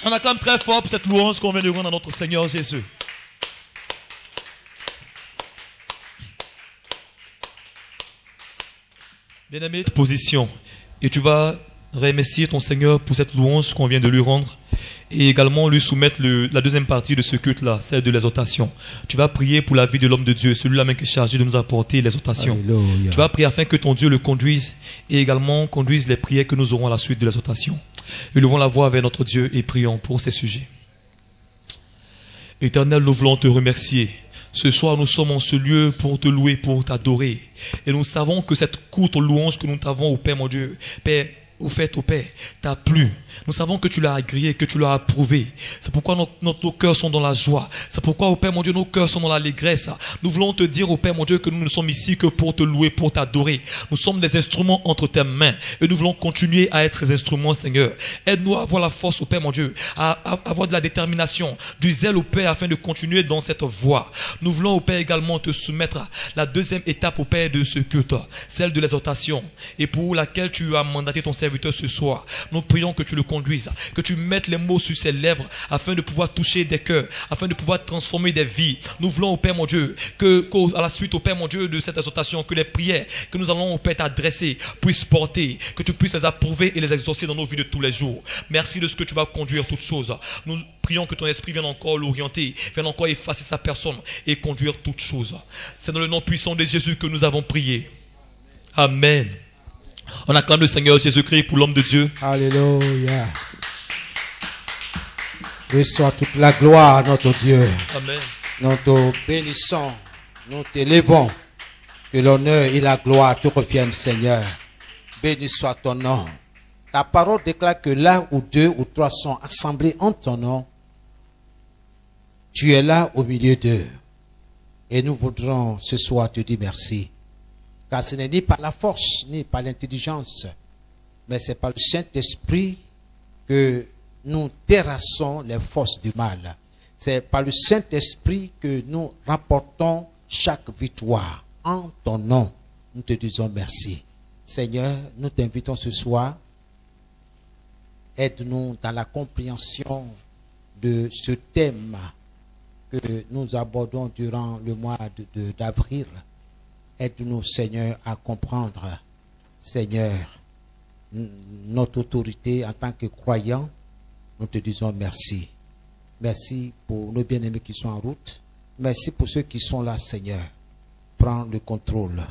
On acclame très fort pour cette louange qu'on vient de rendre à notre Seigneur Jésus. Bien-aimé, position. Et tu vas remercier ton Seigneur pour cette louange qu'on vient de lui rendre. Et également lui soumettre la deuxième partie de ce culte-là, celle de l'exhortation. Tu vas prier pour la vie de l'homme de Dieu, celui-là même qui est chargé de nous apporter l'exhortation. Tu vas prier afin que ton Dieu le conduise et également conduise les prières que nous aurons à la suite de l'exhortation. Élevons la voix vers notre Dieu et prions pour ces sujets. Éternel, nous voulons te remercier. Ce soir, nous sommes en ce lieu pour te louer, pour t'adorer. Et nous savons que cette courte louange que nous t'avons au Père, mon Dieu, Père, au fait, au Père, t'a plu. Nous savons que tu l'as agréé, que tu l'as approuvé. C'est pourquoi nos cœurs sont dans la joie. C'est pourquoi, au Père mon Dieu, nos cœurs sont dans l'allégresse. Nous voulons te dire, au Père mon Dieu, que nous ne sommes ici que pour te louer, pour t'adorer. Nous sommes des instruments entre tes mains. Et nous voulons continuer à être ces instruments, Seigneur. Aide-nous à avoir la force, au Père mon Dieu, à avoir de la détermination, du zèle, au Père, afin de continuer dans cette voie. Nous voulons, au Père, également te soumettre à la deuxième étape, au Père, de ce culte, celle de l'exhortation, et pour laquelle tu as mandaté ton serviteur ce soir. Nous prions que tu le conduises, que tu mettes les mots sur ses lèvres afin de pouvoir toucher des cœurs, afin de pouvoir transformer des vies. Nous voulons, au Père mon Dieu, à la suite, au Père mon Dieu, de cette exhortation, que les prières que nous allons, au Père, t'adresser puissent porter, que tu puisses les approuver et les exaucer dans nos vies de tous les jours. Merci de ce que tu vas conduire toutes choses. Nous prions que ton esprit vienne encore l'orienter, vienne encore effacer sa personne et conduire toutes choses. C'est dans le nom puissant de Jésus que nous avons prié. Amen. On acclame le Seigneur Jésus-Christ pour l'homme de Dieu. Alléluia. Reçois toute la gloire, notre Dieu. Amen. Nous te bénissons, nous t'élevons. Que l'honneur et la gloire te reviennent, Seigneur. Béni soit ton nom. Ta parole déclare que là où 2 ou 3 sont assemblés en ton nom, tu es là au milieu d'eux. Et nous voudrons ce soir te dire merci. Car ce n'est ni par la force, ni par l'intelligence, mais c'est par le Saint-Esprit que nous terrassons les forces du mal. C'est par le Saint-Esprit que nous rapportons chaque victoire. En ton nom, nous te disons merci. Seigneur, nous t'invitons ce soir. Aide-nous dans la compréhension de ce thème que nous abordons durant le mois d'avril. Aide-nous, Seigneur, à comprendre, Seigneur, notre autorité en tant que croyants. Nous te disons merci. Merci pour nos bien-aimés qui sont en route. Merci pour ceux qui sont là, Seigneur. Prends le contrôle.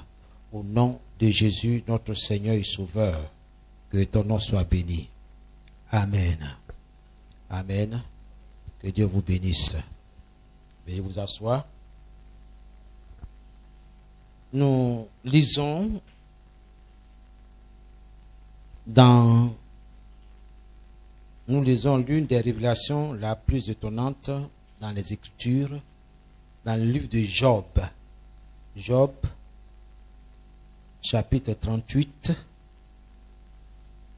Au nom de Jésus, notre Seigneur et Sauveur, que ton nom soit béni. Amen. Amen. Que Dieu vous bénisse. Veuillez vous asseoir. Nous lisons l'une des révélations la plus étonnante dans les Écritures, dans le livre de Job. Job, chapitre 38,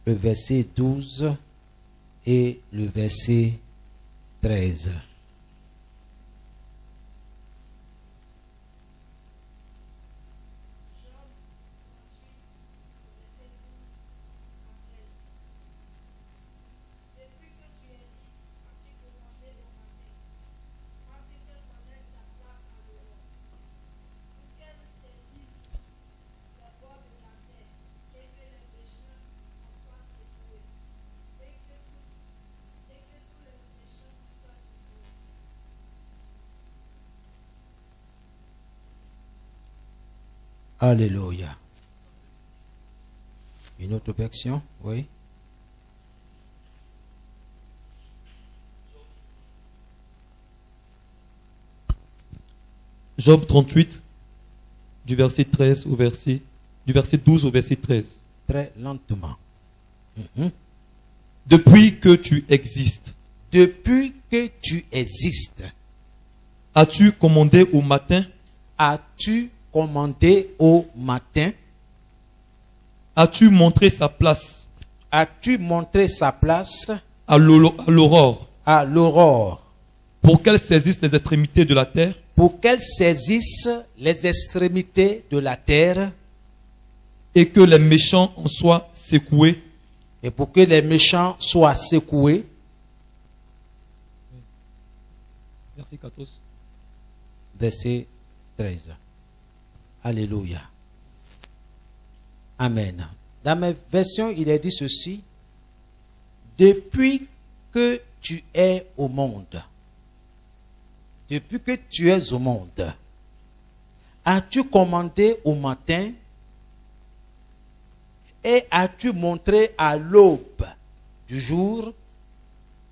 le verset 12 et le verset 13. Alléluia. Une autre version, oui. Job 38, du verset 12 au verset 13. Très lentement. Depuis que tu existes. Depuis que tu existes. As-tu commandé au matin? As-tu commandé au matin? As-tu montré sa place? As-tu montré sa place? À l'aurore. À l'aurore. Pour qu'elle saisisse les extrémités de la terre? Pour qu'elle saisisse les extrémités de la terre. Et que les méchants en soient secoués. Et pour que les méchants soient secoués. Verset 14. Verset 13. Alléluia. Amen. Dans ma version, il est dit ceci. Depuis que tu es au monde, as-tu commandé au matin et as-tu montré à l'aube du jour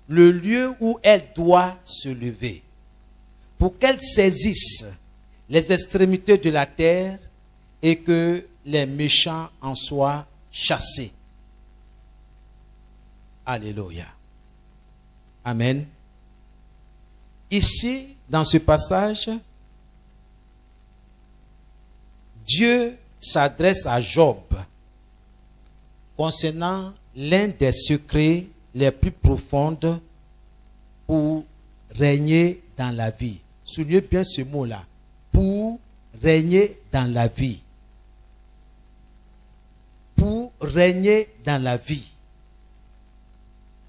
le lieu où elle doit se lever, pour qu'elle saisisse les extrémités de la terre et que les méchants en soient chassés. Alléluia. Amen. Ici, dans ce passage, Dieu s'adresse à Job concernant l'un des secrets les plus profonds pour régner dans la vie. Soulignez bien ce mot-là. Pour régner dans la vie. Pour régner dans la vie.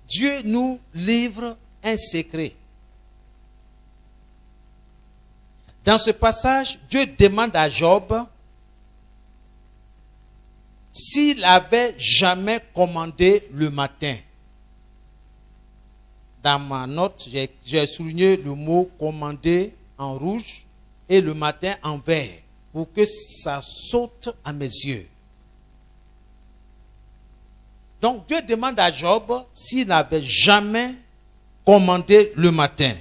Dieu nous livre un secret. Dans ce passage, Dieu demande à Job s'il avait jamais commandé le matin. Dans ma note, j'ai souligné le mot commander en rouge et le matin en vert pour que ça saute à mes yeux. Donc Dieu demande à Job s'il n'avait jamais commandé le matin.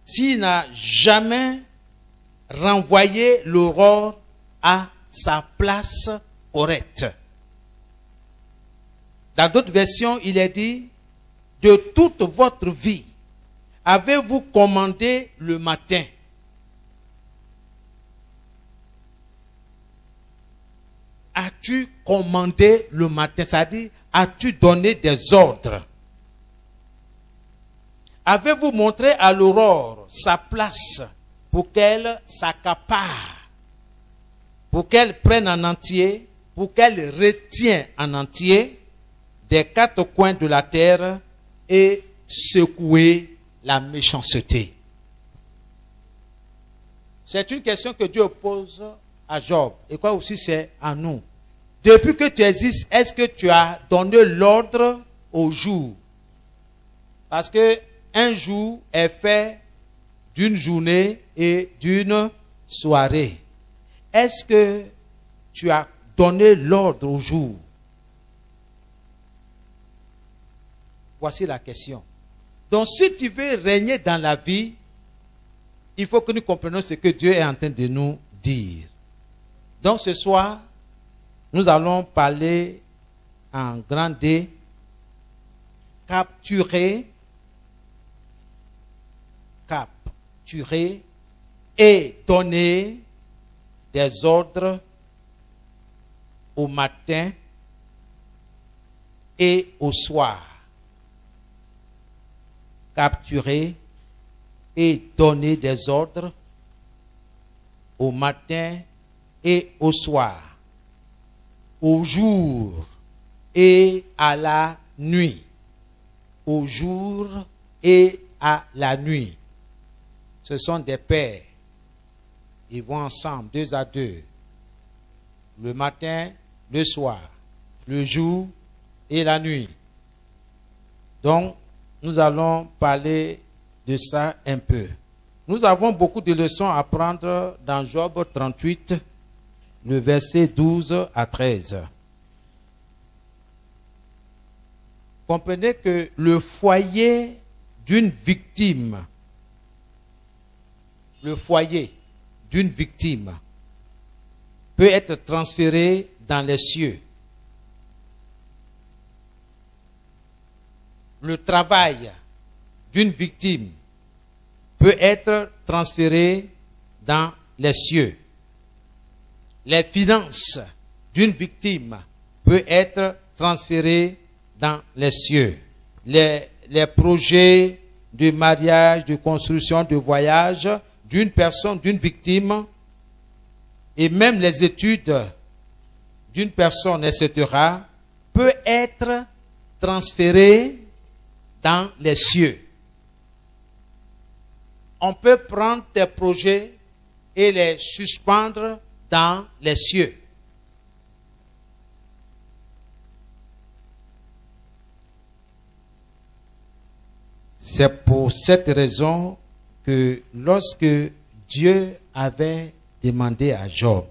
S'il n'a jamais renvoyé l'aurore à sa place correcte. Dans d'autres versions, il est dit, de toute votre vie, avez-vous commandé le matin? As-tu commandé le matin? C'est-à-dire, as-tu donné des ordres? Avez-vous montré à l'aurore sa place pour qu'elle s'accapare, pour qu'elle prenne en entier, pour qu'elle retienne en entier des quatre coins de la terre et secouer la méchanceté? C'est une question que Dieu pose à Job et quoi aussi c'est à nous. Depuis que tu existes, est-ce que tu as donné l'ordre au jour? Parce que un jour est fait d'une journée et d'une soirée. Est-ce que tu as donné l'ordre au jour? Voici la question. Donc si tu veux régner dans la vie, il faut que nous comprenions ce que Dieu est en train de nous dire. Donc ce soir, nous allons parler en grand D, capturer et donner des ordres au matin et au soir. Capturer et donner des ordres au matin et au soir, au jour et à la nuit, au jour et à la nuit. Ce sont des paires. Ils vont ensemble, deux à deux. Le matin, le soir, le jour et la nuit. Donc, nous allons parler de ça un peu. Nous avons beaucoup de leçons à prendre dans Job 38, le verset 12 à 13. Comprenez que le foyer d'une victime, peut être transféré dans les cieux. Le travail d'une victime peut être transféré dans les cieux. Les finances d'une victime peuvent être transférées dans les cieux. Les projets de mariage, de construction, de voyage d'une personne, d'une victime, et même les études d'une personne, etc., peut être transférées dans les cieux. on peut prendre tes projets et les suspendre dans les cieux. C'est pour cette raison que lorsque Dieu avait demandé à Job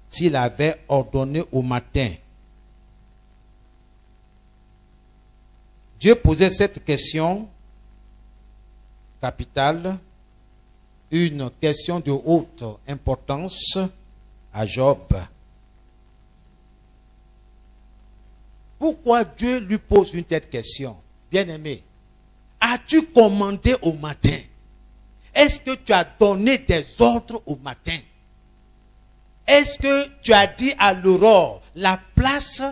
s'il avait ordonné au matin, Dieu posait cette question capitale, une question de haute importance à Job. Pourquoi Dieu lui pose une telle question? Bien-aimé, as-tu commandé au matin? Est-ce que tu as donné des ordres au matin? Est-ce que tu as dit à l'aurore la place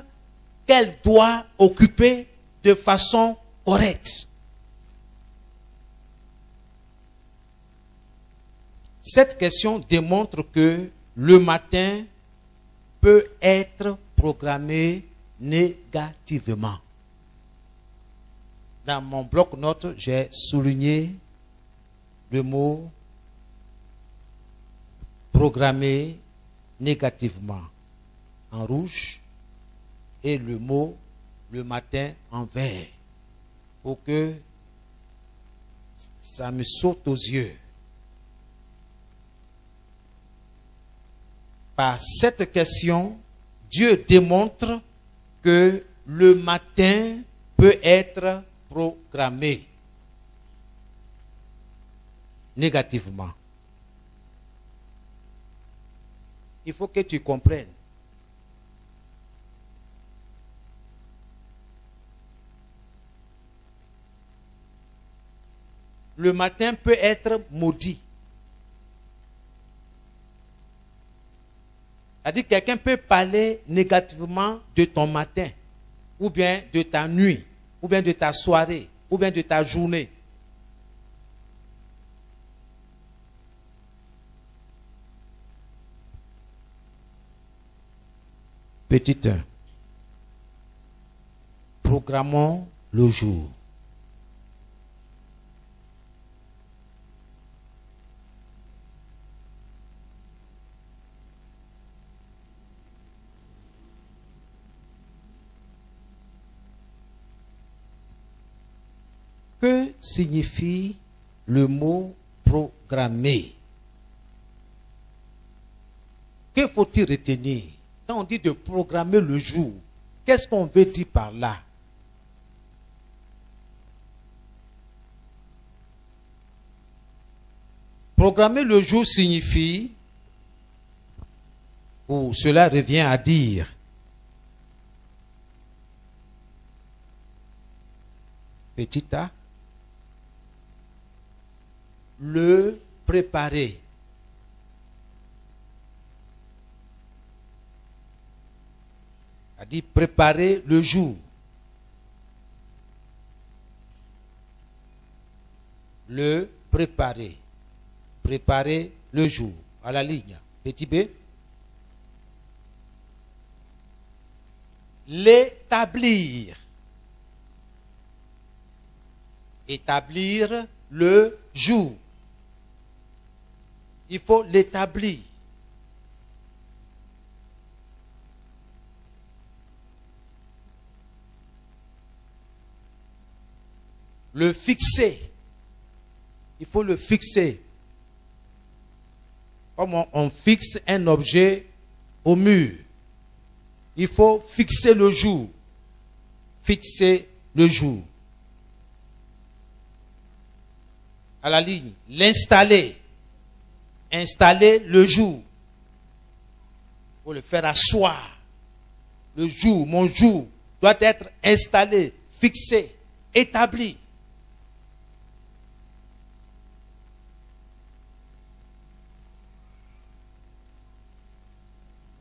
qu'elle doit occuper de façon correcte? Cette question démontre que le matin peut être programmé négativement. Dans mon bloc-notes, j'ai souligné le mot programmé négativement en rouge et le mot le matin en vert pour que ça me saute aux yeux. Par cette question, Dieu démontre que le matin peut être programmé négativement. Il faut que tu comprennes. Le matin peut être maudit. C'est-à-dire que quelqu'un peut parler négativement de ton matin, ou bien de ta nuit, ou bien de ta soirée, ou bien de ta journée. Petit 1. Programmons le jour. Que signifie le mot programmer? Que faut-il retenir? Quand on dit de programmer le jour, qu'est-ce qu'on veut dire par là? Programmer le jour signifie, ou cela revient à dire, petit a, le préparer. C'est-à-dire préparer le jour. Le préparer. Préparer le jour. À la ligne. Petit b. L'établir. Établir le jour. Il faut l'établir. Le fixer. Il faut le fixer. Comme on fixe un objet au mur. Il faut fixer le jour. Fixer le jour. À la ligne. L'installer. Installer le jour. Il faut le faire asseoir. Le jour, mon jour, doit être installé, fixé, établi.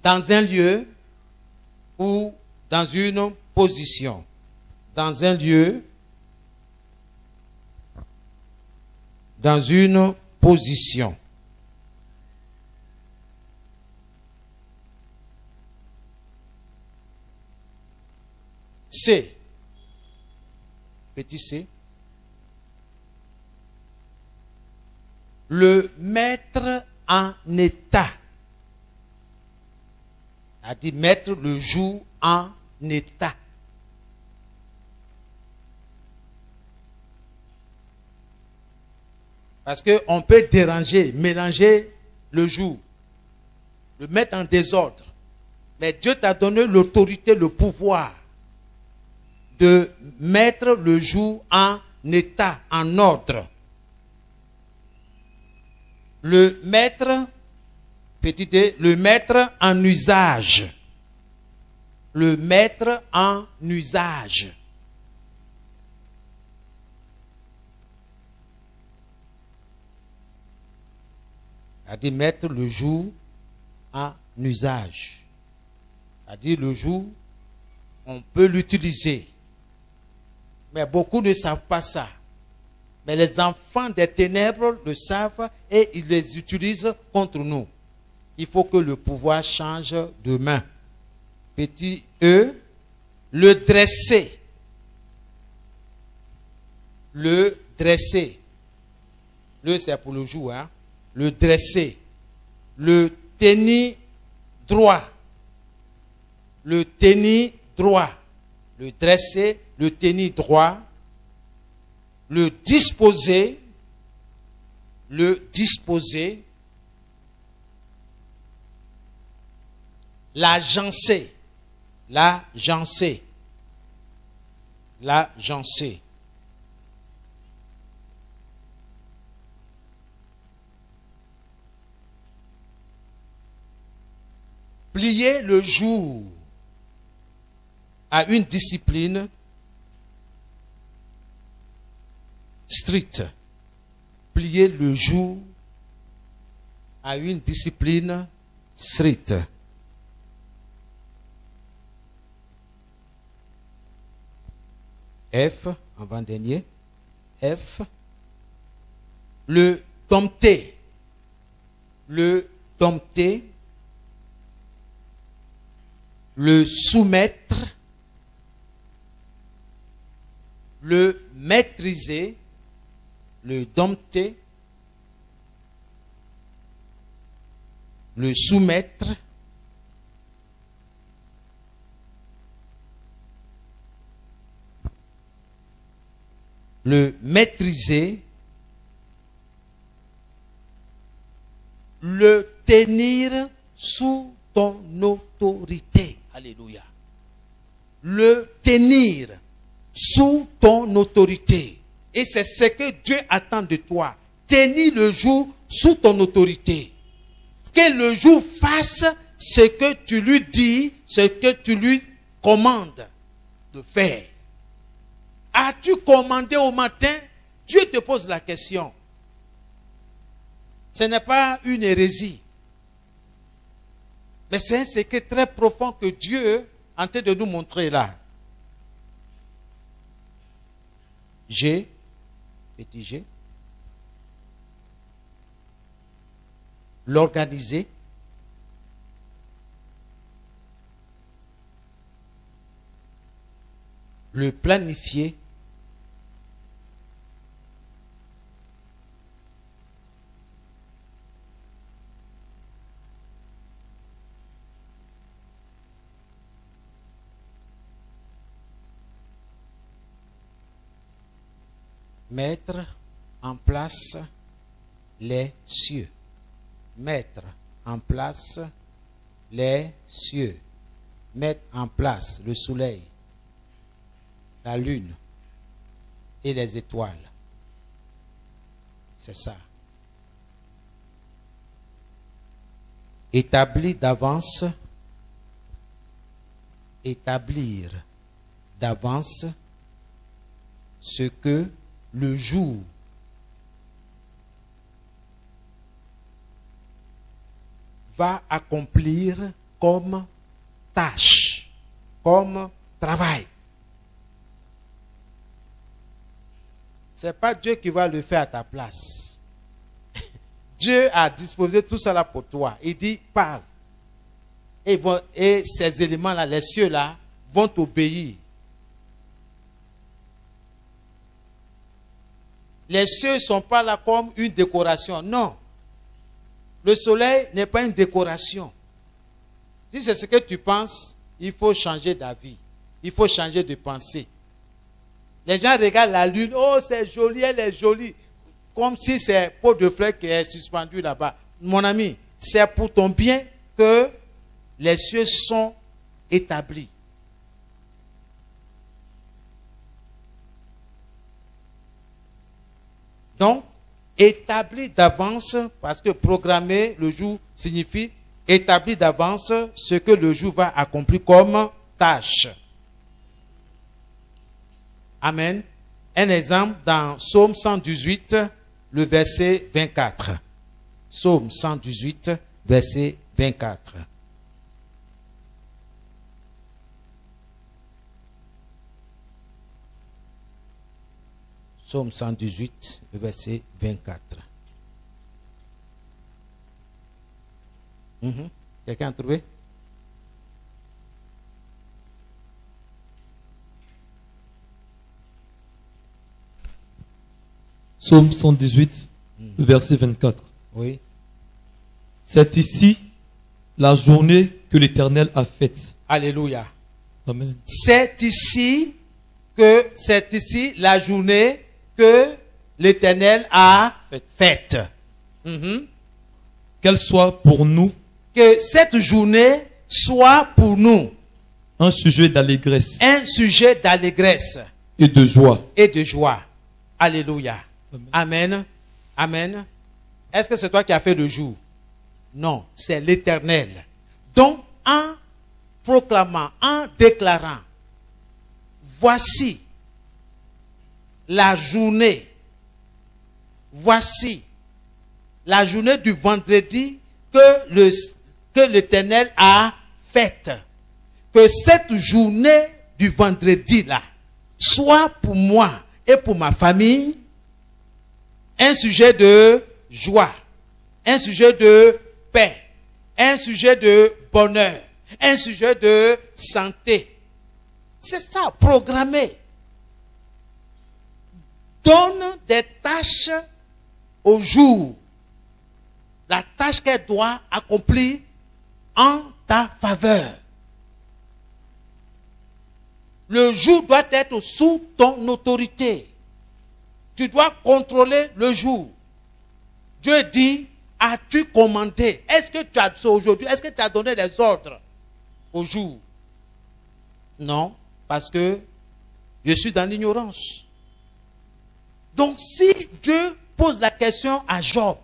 Dans un lieu ou dans une position. Dans un lieu, dans une position. C. Petit c. le mettre en état. A dit mettre le jour en état. Parce qu'on peut déranger, mélanger le jour, le mettre en désordre. Mais Dieu t'a donné l'autorité, le pouvoir de mettre le jour en état, en ordre. Le mettre, petit d, le mettre en usage. Le mettre en usage. C'est-à-dire mettre le jour en usage. C'est-à-dire le jour, on peut l'utiliser. Mais beaucoup ne savent pas ça. Mais les enfants des ténèbres le savent et ils les utilisent contre nous. Il faut que le pouvoir change de main. Petit E, le dresser. Le dresser. Le c'est pour le jour, hein. Le dresser. Le tenir droit. Le tenir droit. Le dresser, le tenir droit. Le disposer. Le disposer. L'agencer. L'agencer. L'agencer. Plier le jour à une discipline stricte. Plier le jour à une discipline stricte. F, avant-dernier. F. Le dompter. Le dompter. Le soumettre. Le maîtriser. Le dompter. Le soumettre. Le maîtriser, le tenir sous ton autorité. Alléluia. Le tenir sous ton autorité. Et c'est ce que Dieu attend de toi. Tenir le jour sous ton autorité. Que le jour fasse ce que tu lui dis, ce que tu lui commandes de faire. As-tu commandé au matin? Dieu te pose la question. Ce n'est pas une hérésie. Mais c'est un secret très profond que Dieu est en train de nous montrer là. G, petit g. L'organiser. Le planifier. Mettre en place les cieux. Mettre en place les cieux. Mettre en place le soleil, la lune et les étoiles. C'est ça. Établir d'avance ce que le jour va accomplir comme tâche, comme travail. Ce n'est pas Dieu qui va le faire à ta place. Dieu a disposé tout cela pour toi. Il dit, parle. Et ces éléments-là, les cieux-là, vont t'obéir. Les cieux ne sont pas là comme une décoration. Non. Le soleil n'est pas une décoration. Si c'est ce que tu penses, il faut changer d'avis. Il faut changer de pensée. Les gens regardent la lune. Oh, c'est joli, elle est jolie. Comme si c'est peau de fleur qui est suspendue là-bas. Mon ami, c'est pour ton bien que les cieux sont établis. Donc, établi d'avance, parce que programmer le jour signifie établi d'avance ce que le jour va accomplir comme tâche. Amen. Un exemple dans Psaume 118, le verset 24. Psaume 118, verset 24. Psaume 118, verset 24. Quelqu'un a trouvé? Psaume 118, verset 24. Oui. C'est ici la journée que l'Éternel a faite. Alléluia. Amen. C'est ici la journée que l'Éternel a faite. Qu'elle soit pour nous Que cette journée soit pour nous un sujet d'allégresse un sujet d'allégresse et de joie. et de joie. Alléluia. Amen. Amen. Amen. Est-ce que c'est toi qui as fait le jour? Non, c'est l'Éternel. Donc, en proclamant, en déclarant, voici la journée, voici la journée du vendredi que l'Éternel a faite. Que cette journée du vendredi-là soit pour moi et pour ma famille un sujet de joie, un sujet de paix, un sujet de bonheur, un sujet de santé. C'est ça, programmer. Donne des tâches au jour. La tâche qu'elle doit accomplir en ta faveur. Le jour doit être sous ton autorité. Tu dois contrôler le jour. Dieu dit, as-tu commandé? Est-ce que tu as aujourd'hui, est-ce que tu as donné des ordres au jour? Non, parce que je suis dans l'ignorance. Donc si Dieu pose la question à Job,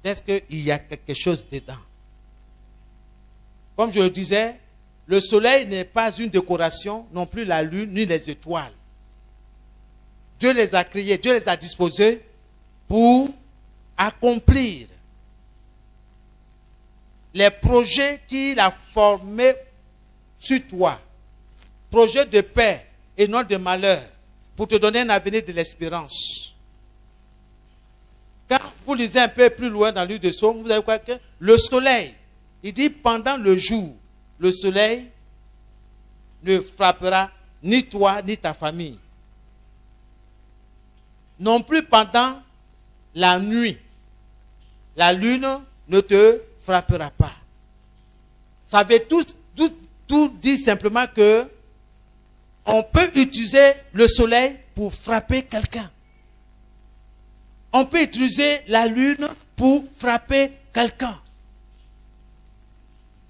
est-ce qu'il y a quelque chose dedans? Comme je le disais, le soleil n'est pas une décoration, non plus la lune, ni les étoiles. Dieu les a créés, Dieu les a disposés pour accomplir les projets qu'il a formés sur toi. Projets de paix et non de malheur, pour te donner un avenir de l'espérance. Quand vous lisez un peu plus loin dans le livre de Psaume, vous avez quoi que le soleil, il dit pendant le jour, le soleil ne frappera ni toi ni ta famille. Non plus pendant la nuit. La lune ne te frappera pas. Ça veut tout dire simplement que on peut utiliser le soleil pour frapper quelqu'un. On peut utiliser la lune pour frapper quelqu'un.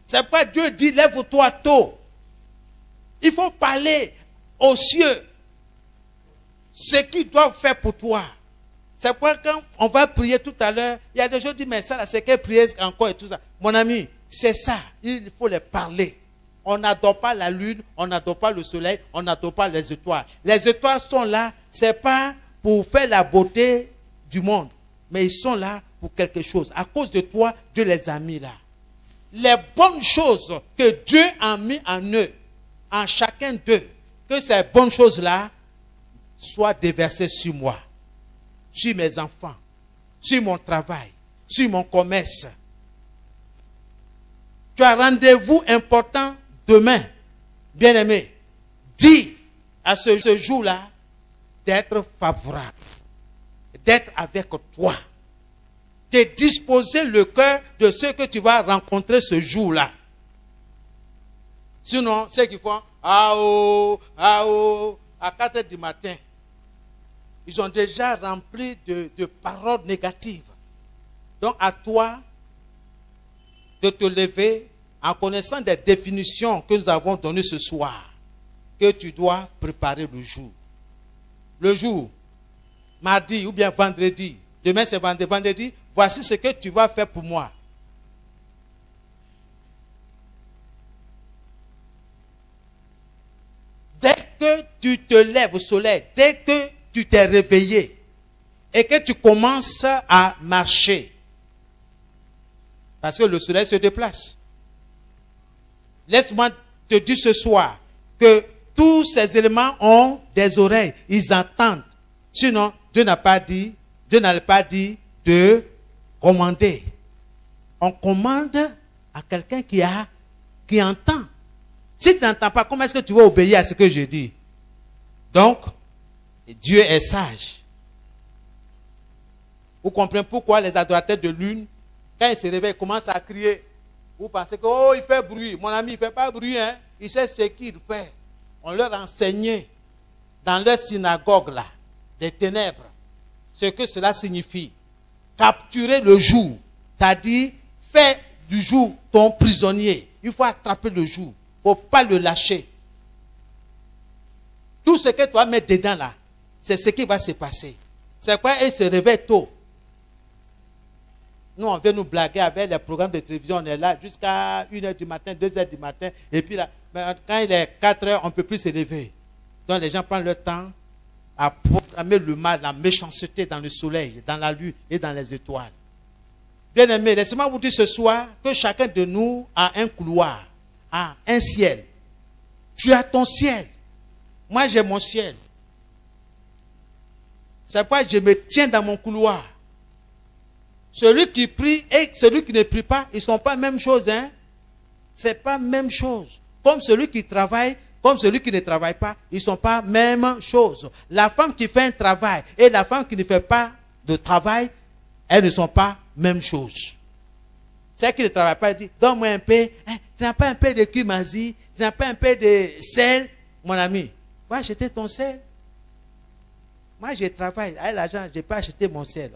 C'est pourquoi Dieu dit, lève-toi tôt. Il faut parler aux cieux ce qu'ils doivent faire pour toi. C'est pourquoi quand on va prier tout à l'heure, il y a des gens qui disent, mais ça, c'est quelle prière encore et tout ça. Mon ami, c'est ça, il faut les parler. On n'adore pas la lune, on n'adore pas le soleil, on n'adore pas les étoiles. Les étoiles sont là, c'est pas pour faire la beauté du monde, mais ils sont là pour quelque chose. À cause de toi, Dieu les a mis là. Les bonnes choses que Dieu a mis en eux, en chacun d'eux, que ces bonnes choses-là soient déversées sur moi, sur mes enfants, sur mon travail, sur mon commerce. Tu as rendez-vous important demain, bien-aimé. dit à ce jour-là d'être favorable, d'être avec toi, de disposer le cœur de ceux que tu vas rencontrer ce jour-là. Sinon, ceux qui font à 4 heures du matin, ils ont déjà rempli de paroles négatives. Donc à toi de te lever en connaissant des définitions que nous avons données ce soir, que tu dois préparer le jour. Le jour, mardi ou bien vendredi, demain c'est vendredi, voici ce que tu vas faire pour moi. Dès que tu te lèves au soleil, dès que tu t'es réveillé et que tu commences à marcher, parce que le soleil se déplace. Laisse-moi te dire ce soir que tous ces éléments ont des oreilles, ils entendent. Sinon, Dieu n'a pas dit de commander. On commande à quelqu'un qui entend. Si tu n'entends pas, comment est-ce que tu vas obéir à ce que je dis? Donc, Dieu est sage. Vous comprenez pourquoi les adorateurs de lune, quand ils se réveillent, ils commencent à crier. Vous pensez que, oh, il fait bruit. Mon ami, il ne fait pas bruit, hein. Il sait ce qu'il fait. On leur enseignait dans leur synagogue, là, des ténèbres, ce que cela signifie. Capturer le jour, c'est-à-dire faire du jour ton prisonnier. Il faut attraper le jour. Il ne faut pas le lâcher. Tout ce que tu vas mettre dedans, là, c'est ce qui va se passer. C'est pourquoi ils se réveillent tôt. Nous, on vient nous blaguer avec les programmes de télévision. On est là jusqu'à 1h du matin, 2h du matin. Et puis là, quand il est 4h, on ne peut plus se lever. Donc les gens prennent leur temps à programmer le mal, la méchanceté dans le soleil, dans la lune et dans les étoiles. Bien aimé, laissez-moi vous dire ce soir que chacun de nous a un couloir, a un ciel. Tu as ton ciel. Moi, j'ai mon ciel. C'est pourquoi je me tiens dans mon couloir. Celui qui prie et celui qui ne prie pas, ils ne sont pas la même chose. Hein? Ce n'est pas la même chose. Comme celui qui travaille, comme celui qui ne travaille pas, ils ne sont pas la même chose. La femme qui fait un travail et la femme qui ne fait pas de travail, elles ne sont pas la même chose. Celle qui ne travaille pas, elle dit, donne-moi un peu. Hein, tu n'as pas un peu de cumazie, tu n'as pas un peu de sel, mon ami. Va acheter ton sel. Moi, je travaille. Avec l'argent, je peux acheter mon sel.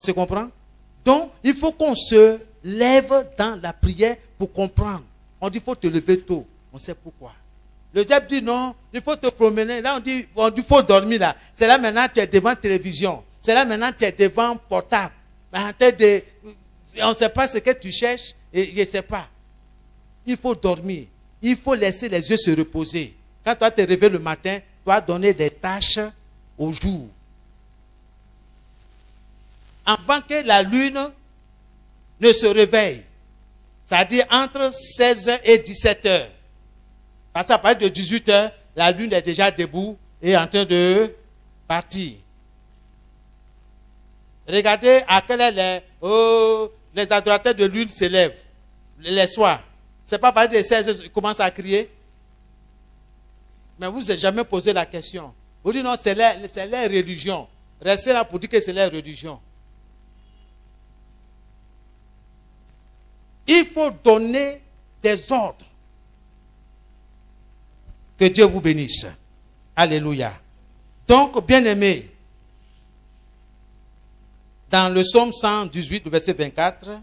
se comprend? Donc, il faut qu'on se lève dans la prière pour comprendre. On dit, il faut te lever tôt. On sait pourquoi. Le diable dit non, il faut te promener. Là, on dit, il faut dormir là. C'est là maintenant tu es devant télévision. C'est là maintenant tu es devant portable. On ne sait pas ce que tu cherches et je ne sais pas. Il faut dormir. Il faut laisser les yeux se reposer. Quand tu vas te réveiller le matin, tu vas donner des tâches au jour. Avant que la lune ne se réveille. C'est-à-dire entre 16h et 17h. Parce qu'à partir de 18h, la lune est déjà debout et en train de partir. Regardez à quelle heure les adorateurs de lune se lèvent les soirs. C'est pas à partir de 16h qu'ils commencent à crier. Mais vous n'avez jamais posé la question. Vous dites non, c'est leur religion. Restez là pour dire que c'est leur religion. Il faut donner des ordres. Que Dieu vous bénisse. Alléluia. Donc, bien-aimés, dans le psaume 118, verset 24,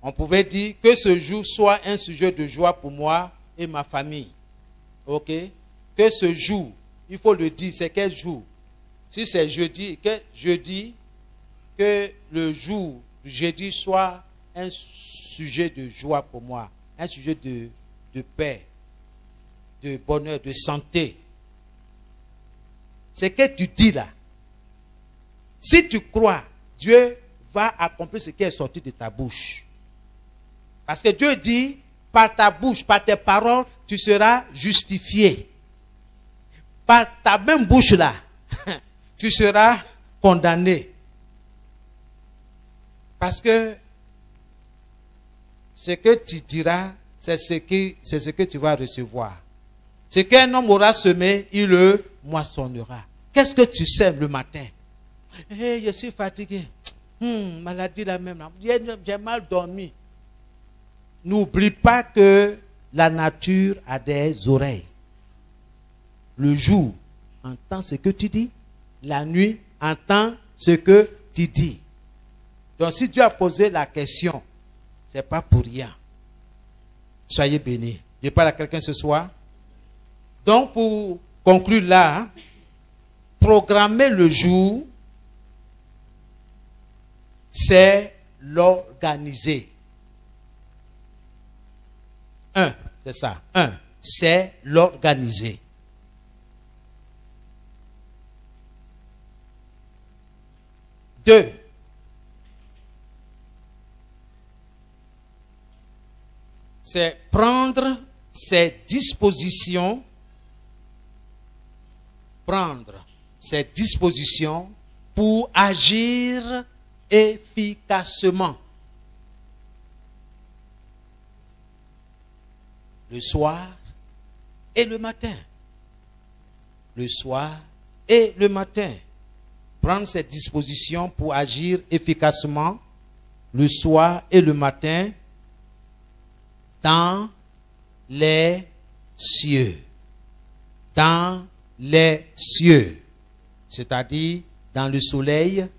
on pouvait dire que ce jour soit un sujet de joie pour moi et ma famille. Ok? Que ce jour, il faut le dire, c'est quel jour? Si c'est jeudi, que le jour du jeudi soit un sujet de joie pour moi, un sujet de paix, de bonheur, de santé. C'est que tu dis là. Si tu crois, Dieu va accomplir ce qui est sorti de ta bouche. Parce que Dieu dit, par ta bouche, par tes paroles, tu seras justifié. Par ta même bouche là, tu seras condamné. Parce que ce que tu diras, c'est ce que tu vas recevoir. Ce qu'un homme aura semé, il le moissonnera. Qu'est-ce que tu sèmes le matin? Hey, je suis fatigué. Maladie la même. J'ai mal dormi. N'oublie pas que la nature a des oreilles. Le jour entend ce que tu dis. La nuit entend ce que tu dis. Donc si Dieu a posé la question, ce n'est pas pour rien. Soyez bénis. Je parle à quelqu'un ce soir. Donc pour conclure là, programmer le jour, c'est l'organiser. C'est ça. C'est l'organiser. Deux, c'est prendre ses dispositions, pour agir efficacement. Le soir et le matin. Le soir et le matin. Prendre ses dispositions pour agir efficacement le soir et le matin dans les cieux. Dans les cieux. C'est-à-dire dans le soleil,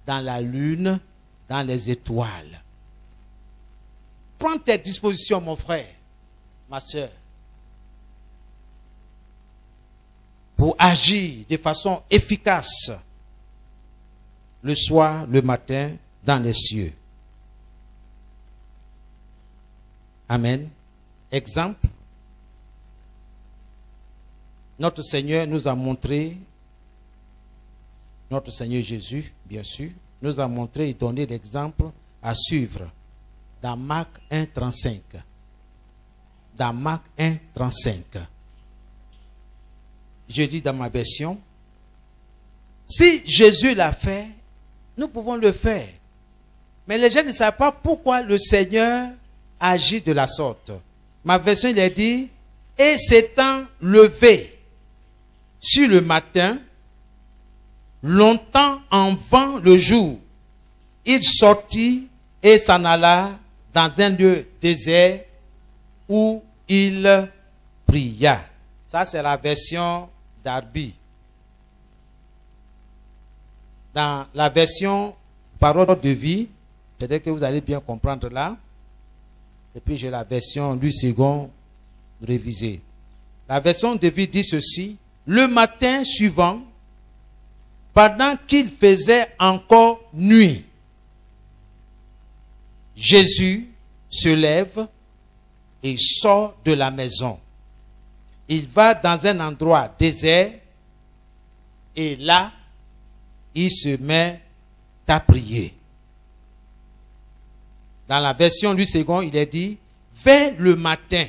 dans la lune, dans les étoiles. Prends tes dispositions, mon frère, ma soeur, pour agir de façon efficace le soir, le matin, dans les cieux. Amen. Exemple, notre Seigneur nous a montré, notre Seigneur Jésus, bien sûr, nous a montré et donné l'exemple à suivre dans Marc 1, 35. Dans Marc 1, 35. Je dis dans ma version, si Jésus l'a fait, nous pouvons le faire. Mais les gens ne savent pas pourquoi le Seigneur agit de la sorte. Ma version, il est dit, et s'étant levé sur le matin, longtemps avant le jour, il sortit et s'en alla dans un lieu désert où il pria. Ça, c'est la version d'Arby. Dans la version Parole de vie. Peut-être que vous allez bien comprendre là. Et puis j'ai la version du second révisée. La version de vie dit ceci. Le matin suivant, pendant qu'il faisait encore nuit, Jésus se lève et sort de la maison. Il va dans un endroit désert et là, il se met à prier. Dans la version du second, il est dit, vers le matin.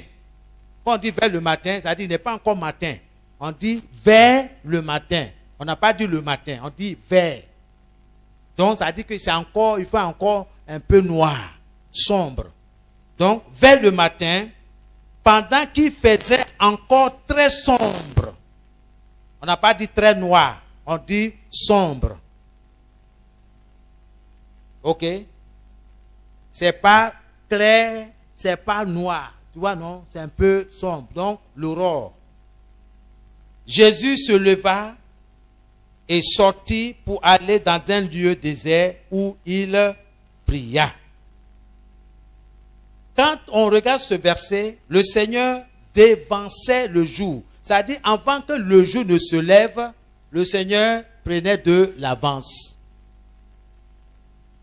Quand on dit vers le matin, ça dit il n'est pas encore matin. On dit vers le matin. On n'a pas dit le matin, on dit vers. Donc ça dit que c'est encore, il fait encore un peu noir, sombre. Donc vers le matin, pendant qu'il faisait encore très sombre. On n'a pas dit très noir, on dit sombre. Ok? C'est pas clair, c'est pas noir. Tu vois, non? C'est un peu sombre. Donc, l'aurore. Jésus se leva et sortit pour aller dans un lieu désert où il pria. Quand on regarde ce verset, le Seigneur dévançait le jour. C'est-à-dire, avant que le jour ne se lève, le Seigneur prenait de l'avance.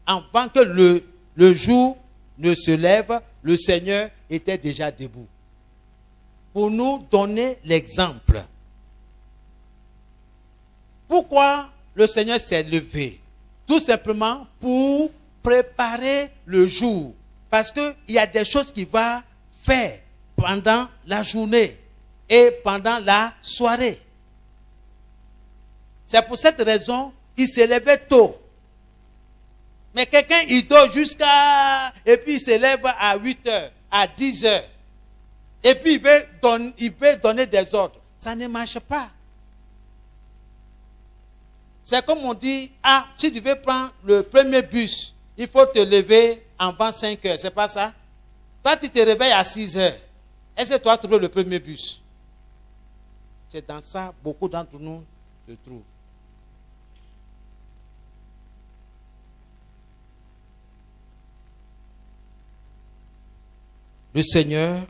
Avant que le jour ne se lève, le Seigneur était déjà debout. Pour nous donner l'exemple. Pourquoi le Seigneur s'est levé? Tout simplement pour préparer le jour. Parce qu'il y a des choses qu'il va faire pendant la journée et pendant la soirée. C'est pour cette raison qu'il s'est levé tôt. Mais quelqu'un, il dort jusqu'à... Et puis il se lève à 8 heures, à 10 heures. Et puis il veut donner des ordres. Ça ne marche pas. C'est comme on dit, ah, si tu veux prendre le premier bus, il faut te lever avant 5 heures. C'est pas ça? Toi, tu te réveilles à 6 heures. Est-ce que tu as trouvé le premier bus? C'est dans ça beaucoup d'entre nous se trouvent. Le Seigneur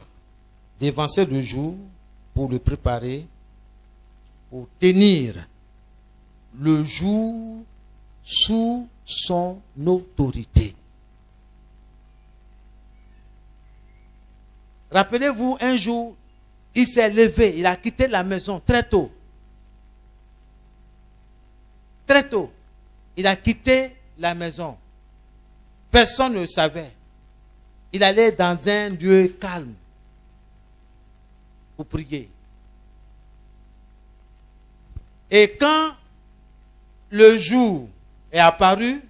dévançait le jour pour le préparer, pour tenir le jour sous son autorité. Rappelez-vous, un jour, il s'est levé, il a quitté la maison très tôt. Très tôt, il a quitté la maison. Personne ne le savait. Il allait dans un lieu calme pour prier. Et quand le jour est apparu,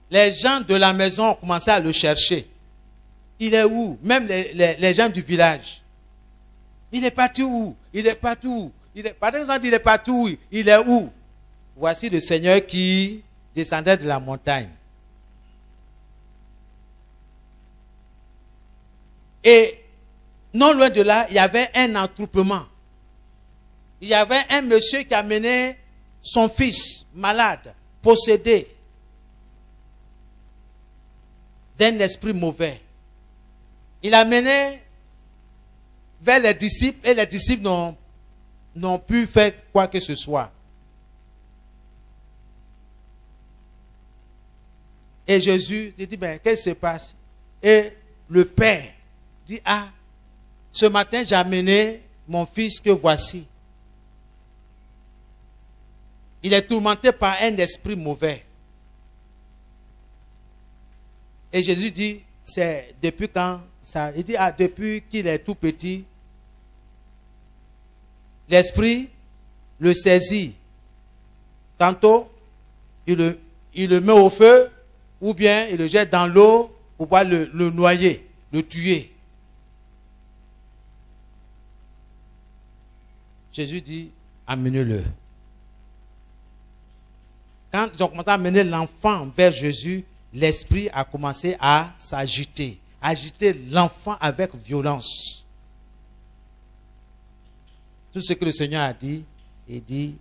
les gens de la maison ont commencé à le chercher. Il est où? Même les gens du village. Il est parti où? Il est parti où? Par exemple, il est parti où? Il est où? Voici le Seigneur qui descendait de la montagne. Et non loin de là, il y avait un attroupement. Il y avait un monsieur qui amenait son fils malade, possédé d'un esprit mauvais. Il amenait vers les disciples et les disciples n'ont pu faire quoi que ce soit. Et Jésus dit, ben, qu'est-ce qui se passe? Et le père dit, ah, ce matin j'ai amené mon fils que voici. Il est tourmenté par un esprit mauvais. Et Jésus dit, c'est depuis quand ça? Il dit, ah, depuis qu'il est tout petit, l'esprit le saisit. Tantôt, il le met au feu, ou bien il le jette dans l'eau pour pouvoir le noyer, le tuer. Jésus dit, amenez-le. Quand ils ont commencé à amener l'enfant vers Jésus, l'esprit a commencé à s'agiter. Agiter l'enfant avec violence. Tout ce que le Seigneur a dit, il dit,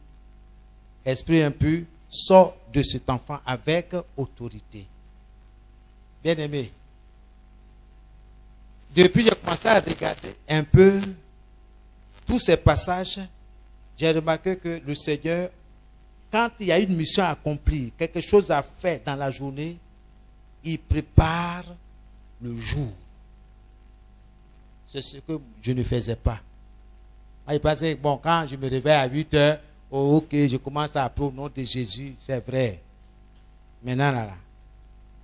esprit impur, sort de cet enfant avec autorité. Bien-aimé, depuis que j'ai commencé à regarder un peu tous ces passages, j'ai remarqué que le Seigneur, quand il y a une mission à accomplir, quelque chose à faire dans la journée, il prépare le jour. C'est ce que je ne faisais pas. Il pensait, bon, quand je me réveille à 8 heures, oh, ok, je commence à appeler au nom de Jésus, c'est vrai. Maintenant, là,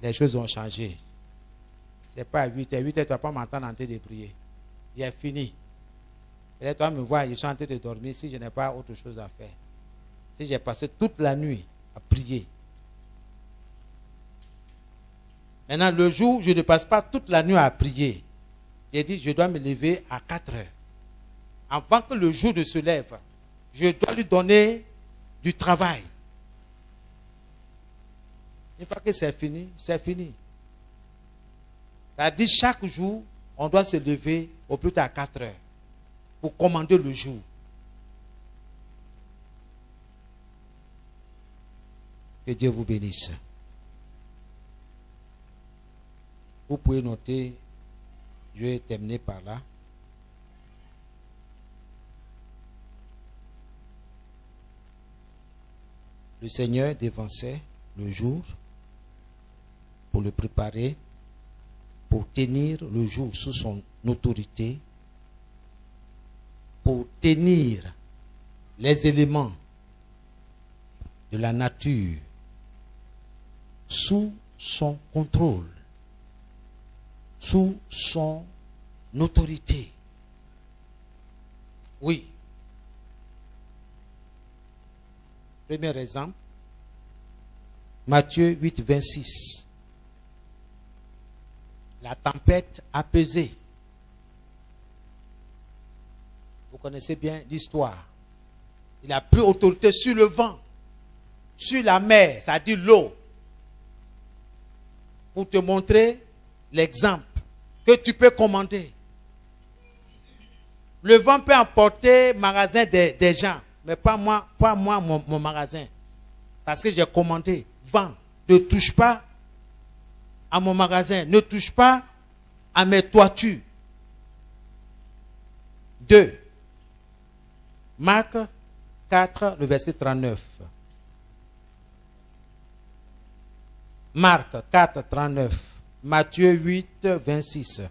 les choses ont changé. Ce n'est pas à 8 heures. 8 heures, tu ne vas pas m'entendre en train de prier. Il est fini. Et là, toi, me vois, je suis en train de dormir si je n'ai pas autre chose à faire. Si j'ai passé toute la nuit à prier. Maintenant, le jour, je ne passe pas toute la nuit à prier. J'ai dit, je dois me lever à 4 heures. Avant que le jour ne se lève, je dois lui donner du travail. Une fois que c'est fini, c'est fini. Ça dit chaque jour, on doit se lever au plus tard à 4 heures pour commander le jour. Que Dieu vous bénisse. Vous pouvez noter, je vais terminer par là. Le Seigneur dévançait le jour pour le préparer, pour tenir le jour sous son autorité, pour tenir les éléments de la nature sous son contrôle, sous son autorité. Oui. Premier exemple, Matthieu 8, 26. La tempête apaisée. Vous connaissez bien l'histoire. Il a pris autorité sur le vent, sur la mer, c'est-à-dire l'eau, pour te montrer l'exemple que tu peux commander. Le vent peut emporter le magasin des gens, mais pas moi mon magasin. Parce que j'ai commandé, vent, ne touche pas à mon magasin, ne touche pas à mes toitures. 2. Marc 4, le verset 39. Marc 4, 39. Matthieu 8, 26.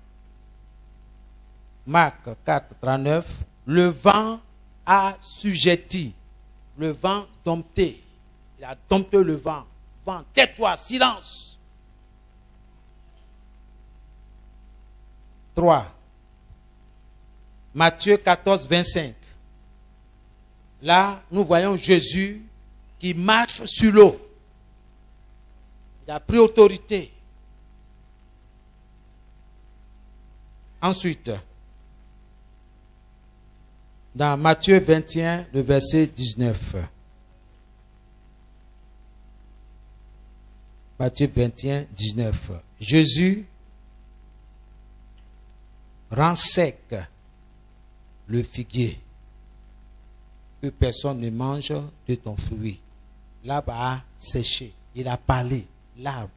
Marc 4, 39. Le vent a sujetti. Le vent dompté. Il a dompté le vent. Vent, tais-toi, silence. 3. Matthieu 14, 25. Là, nous voyons Jésus qui marche sur l'eau. Il a pris autorité. Ensuite, dans Matthieu 21, le verset 19. Matthieu 21, 19. Jésus rend sec le figuier, que personne ne mange de ton fruit. L'arbre a séché. Il a parlé, l'arbre.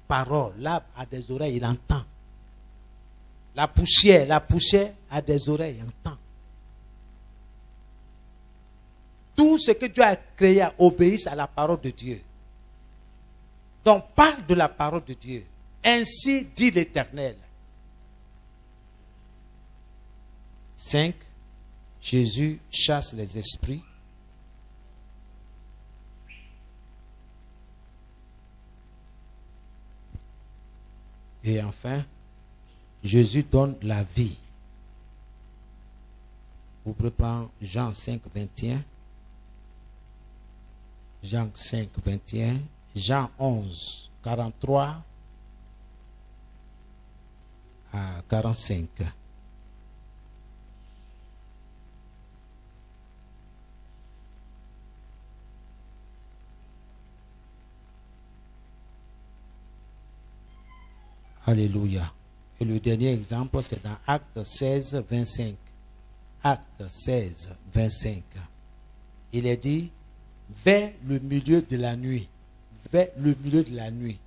Parole, l'arbre a des oreilles, il entend. La poussière a des oreilles, il entend. Tout ce que Dieu a créé obéisse à la parole de Dieu. Donc parle de la parole de Dieu. Ainsi dit l'Éternel. 5. Jésus chasse les esprits. Et enfin, Jésus donne la vie. Vous pouvez prendre Jean 5, 21. Jean 5, 21. Jean 11, 43 à 45. Alléluia. Et le dernier exemple, c'est dans Actes 16, 25. Actes 16, 25. Il est dit, vers le milieu de la nuit, vers le milieu de la nuit,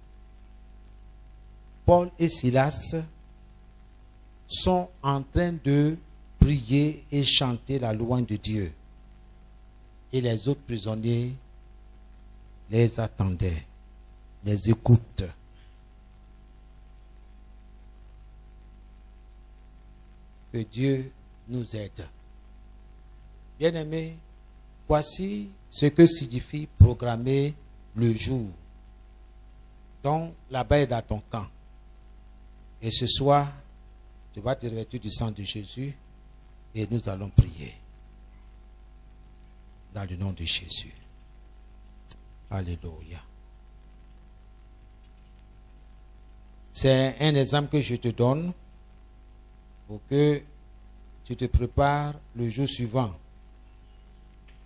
Paul et Silas sont en train de prier et chanter la louange de Dieu. Et les autres prisonniers les attendaient, les écoutent. Que Dieu nous aide. Bien-aimés, voici ce que signifie programmer le jour. Donc, la balle est dans ton camp. Et ce soir, tu vas te revêtir du sang de Jésus et nous allons prier. Dans le nom de Jésus. Alléluia. C'est un exemple que je te donne pour que tu te prépares le jour suivant.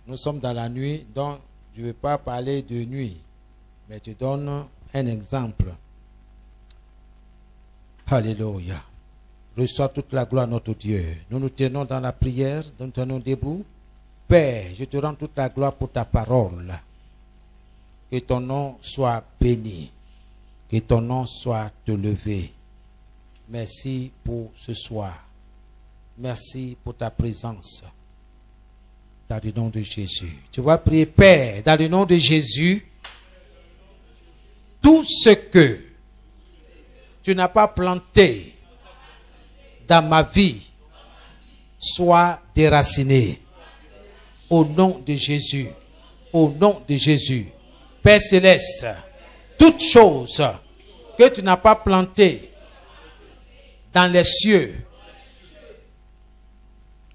Nous sommes dans la nuit, donc je ne vais pas parler de nuit, mais je te donne un exemple. Alléluia. Reçois toute la gloire à notre Dieu. Nous nous tenons dans la prière, nous nous tenons debout. Père, je te rends toute la gloire pour ta parole. Que ton nom soit béni. Que ton nom soit élevé. Merci pour ce soir. Merci pour ta présence. Dans le nom de Jésus. Tu vas prier, Père, dans le nom de Jésus. Tout ce que tu n'as pas planté dans ma vie soit déraciné. Au nom de Jésus. Au nom de Jésus. Père céleste, toute chose que tu n'as pas plantée dans les cieux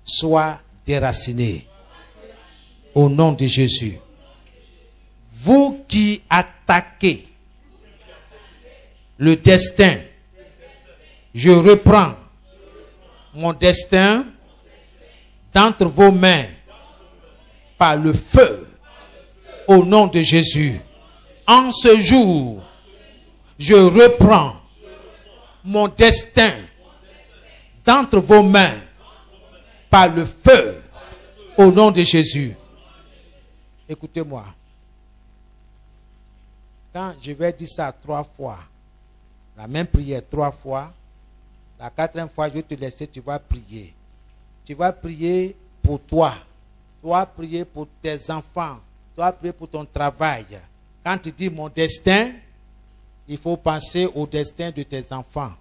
soit déracinée. Au nom de Jésus. Vous qui attaquez le destin, je reprends mon destin d'entre vos mains par le feu. Au nom de Jésus. En ce jour, je reprends mon destin d'entre vos mains par le feu. Au nom de Jésus. Écoutez-moi. Quand je vais dire ça 3 fois, la même prière 3 fois, la 4e fois, je vais te laisser, tu vas prier. Tu vas prier pour toi. Tu vas prier pour tes enfants. Tu vas prier pour ton travail. Quand tu dis mon destin, il faut penser au destin de tes enfants,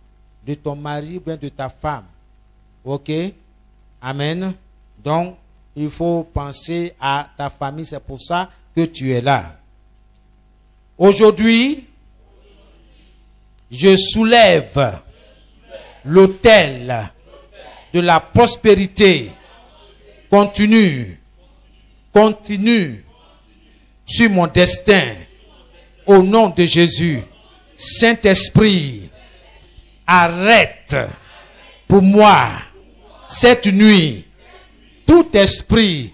de ton mari ou bien de ta femme. Ok? Amen. Donc, il faut penser à ta famille. C'est pour ça que tu es là. Aujourd'hui, je soulève l'autel de la prospérité continue sur mon destin. Au nom de Jésus. Saint-Esprit, arrête pour moi cette nuit tout esprit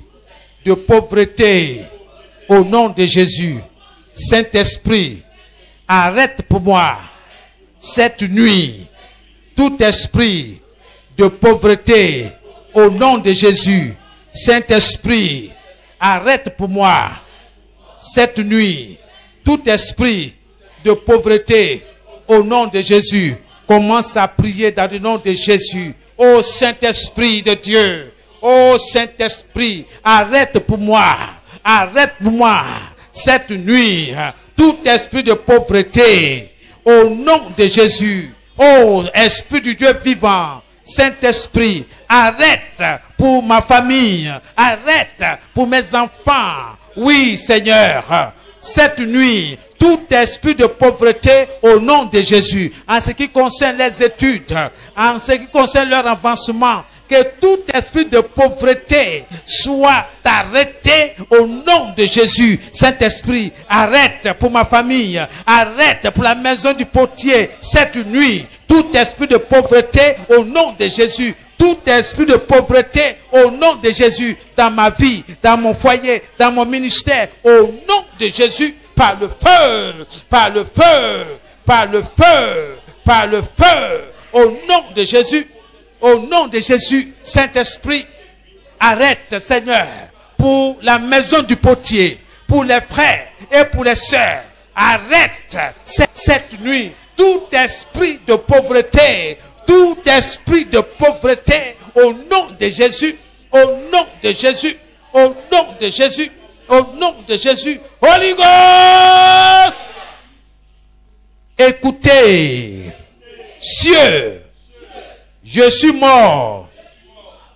de pauvreté au nom de Jésus. Saint-Esprit, arrête pour moi cette nuit tout esprit de pauvreté au nom de Jésus. Saint-Esprit, arrête pour moi cette nuit tout esprit de pauvreté au nom de Jésus. Commence à prier dans le nom de Jésus. Ô Saint-Esprit de Dieu, ô Saint-Esprit, arrête pour moi cette nuit tout esprit de pauvreté au nom de Jésus. Ô Esprit du Dieu vivant, Saint-Esprit, arrête pour ma famille, arrête pour mes enfants. Oui, Seigneur, cette nuit, tout esprit de pauvreté au nom de Jésus, en ce qui concerne les études, en ce qui concerne leur avancement, que tout esprit de pauvreté soit arrêté au nom de Jésus. Saint-Esprit, arrête pour ma famille, arrête pour la maison du potier cette nuit. Tout esprit de pauvreté au nom de Jésus. Tout esprit de pauvreté au nom de Jésus dans ma vie, dans mon foyer, dans mon ministère, au nom de Jésus, par le feu, par le feu, par le feu, par le feu, au nom de Jésus, au nom de Jésus, Saint-Esprit, Arrête, Seigneur, pour la maison du potier, pour les frères et pour les sœurs. Arrête cette nuit tout esprit de pauvreté, au nom de Jésus, au nom de Jésus, au nom de Jésus, au nom de Jésus. Holy Ghost, écoutez, cieux, je suis mort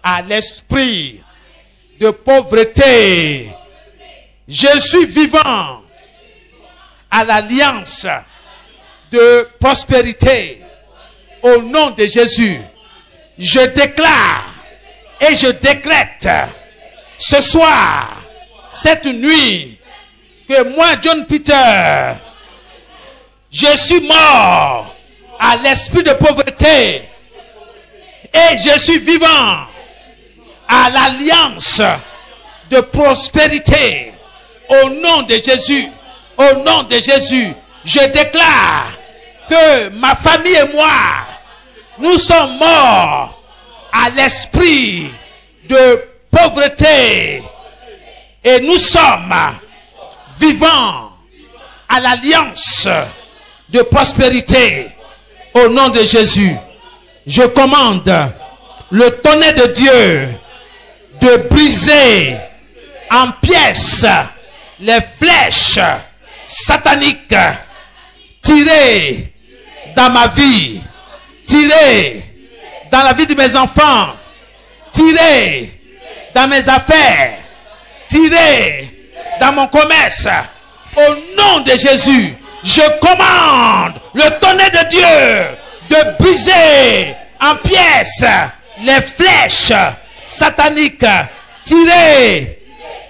à l'esprit de pauvreté. Je suis vivant à l'alliance de prospérité. Au nom de Jésus, je déclare et je décrète ce soir, cette nuit, que moi, John Peter, je suis mort à l'esprit de pauvreté et je suis vivant à l'alliance de prospérité. Au nom de Jésus, au nom de Jésus, je déclare que ma famille et moi, nous sommes morts à l'esprit de pauvreté et nous sommes vivants à l'alliance de prospérité. Au nom de Jésus, je commande le tonnerre de Dieu de briser en pièces les flèches sataniques tirées dans ma vie, tirées dans la vie de mes enfants, tirées dans mes affaires, tirées dans mon commerce. Au nom de Jésus, je commande le tonnerre de Dieu de briser en pièces les flèches sataniques tirées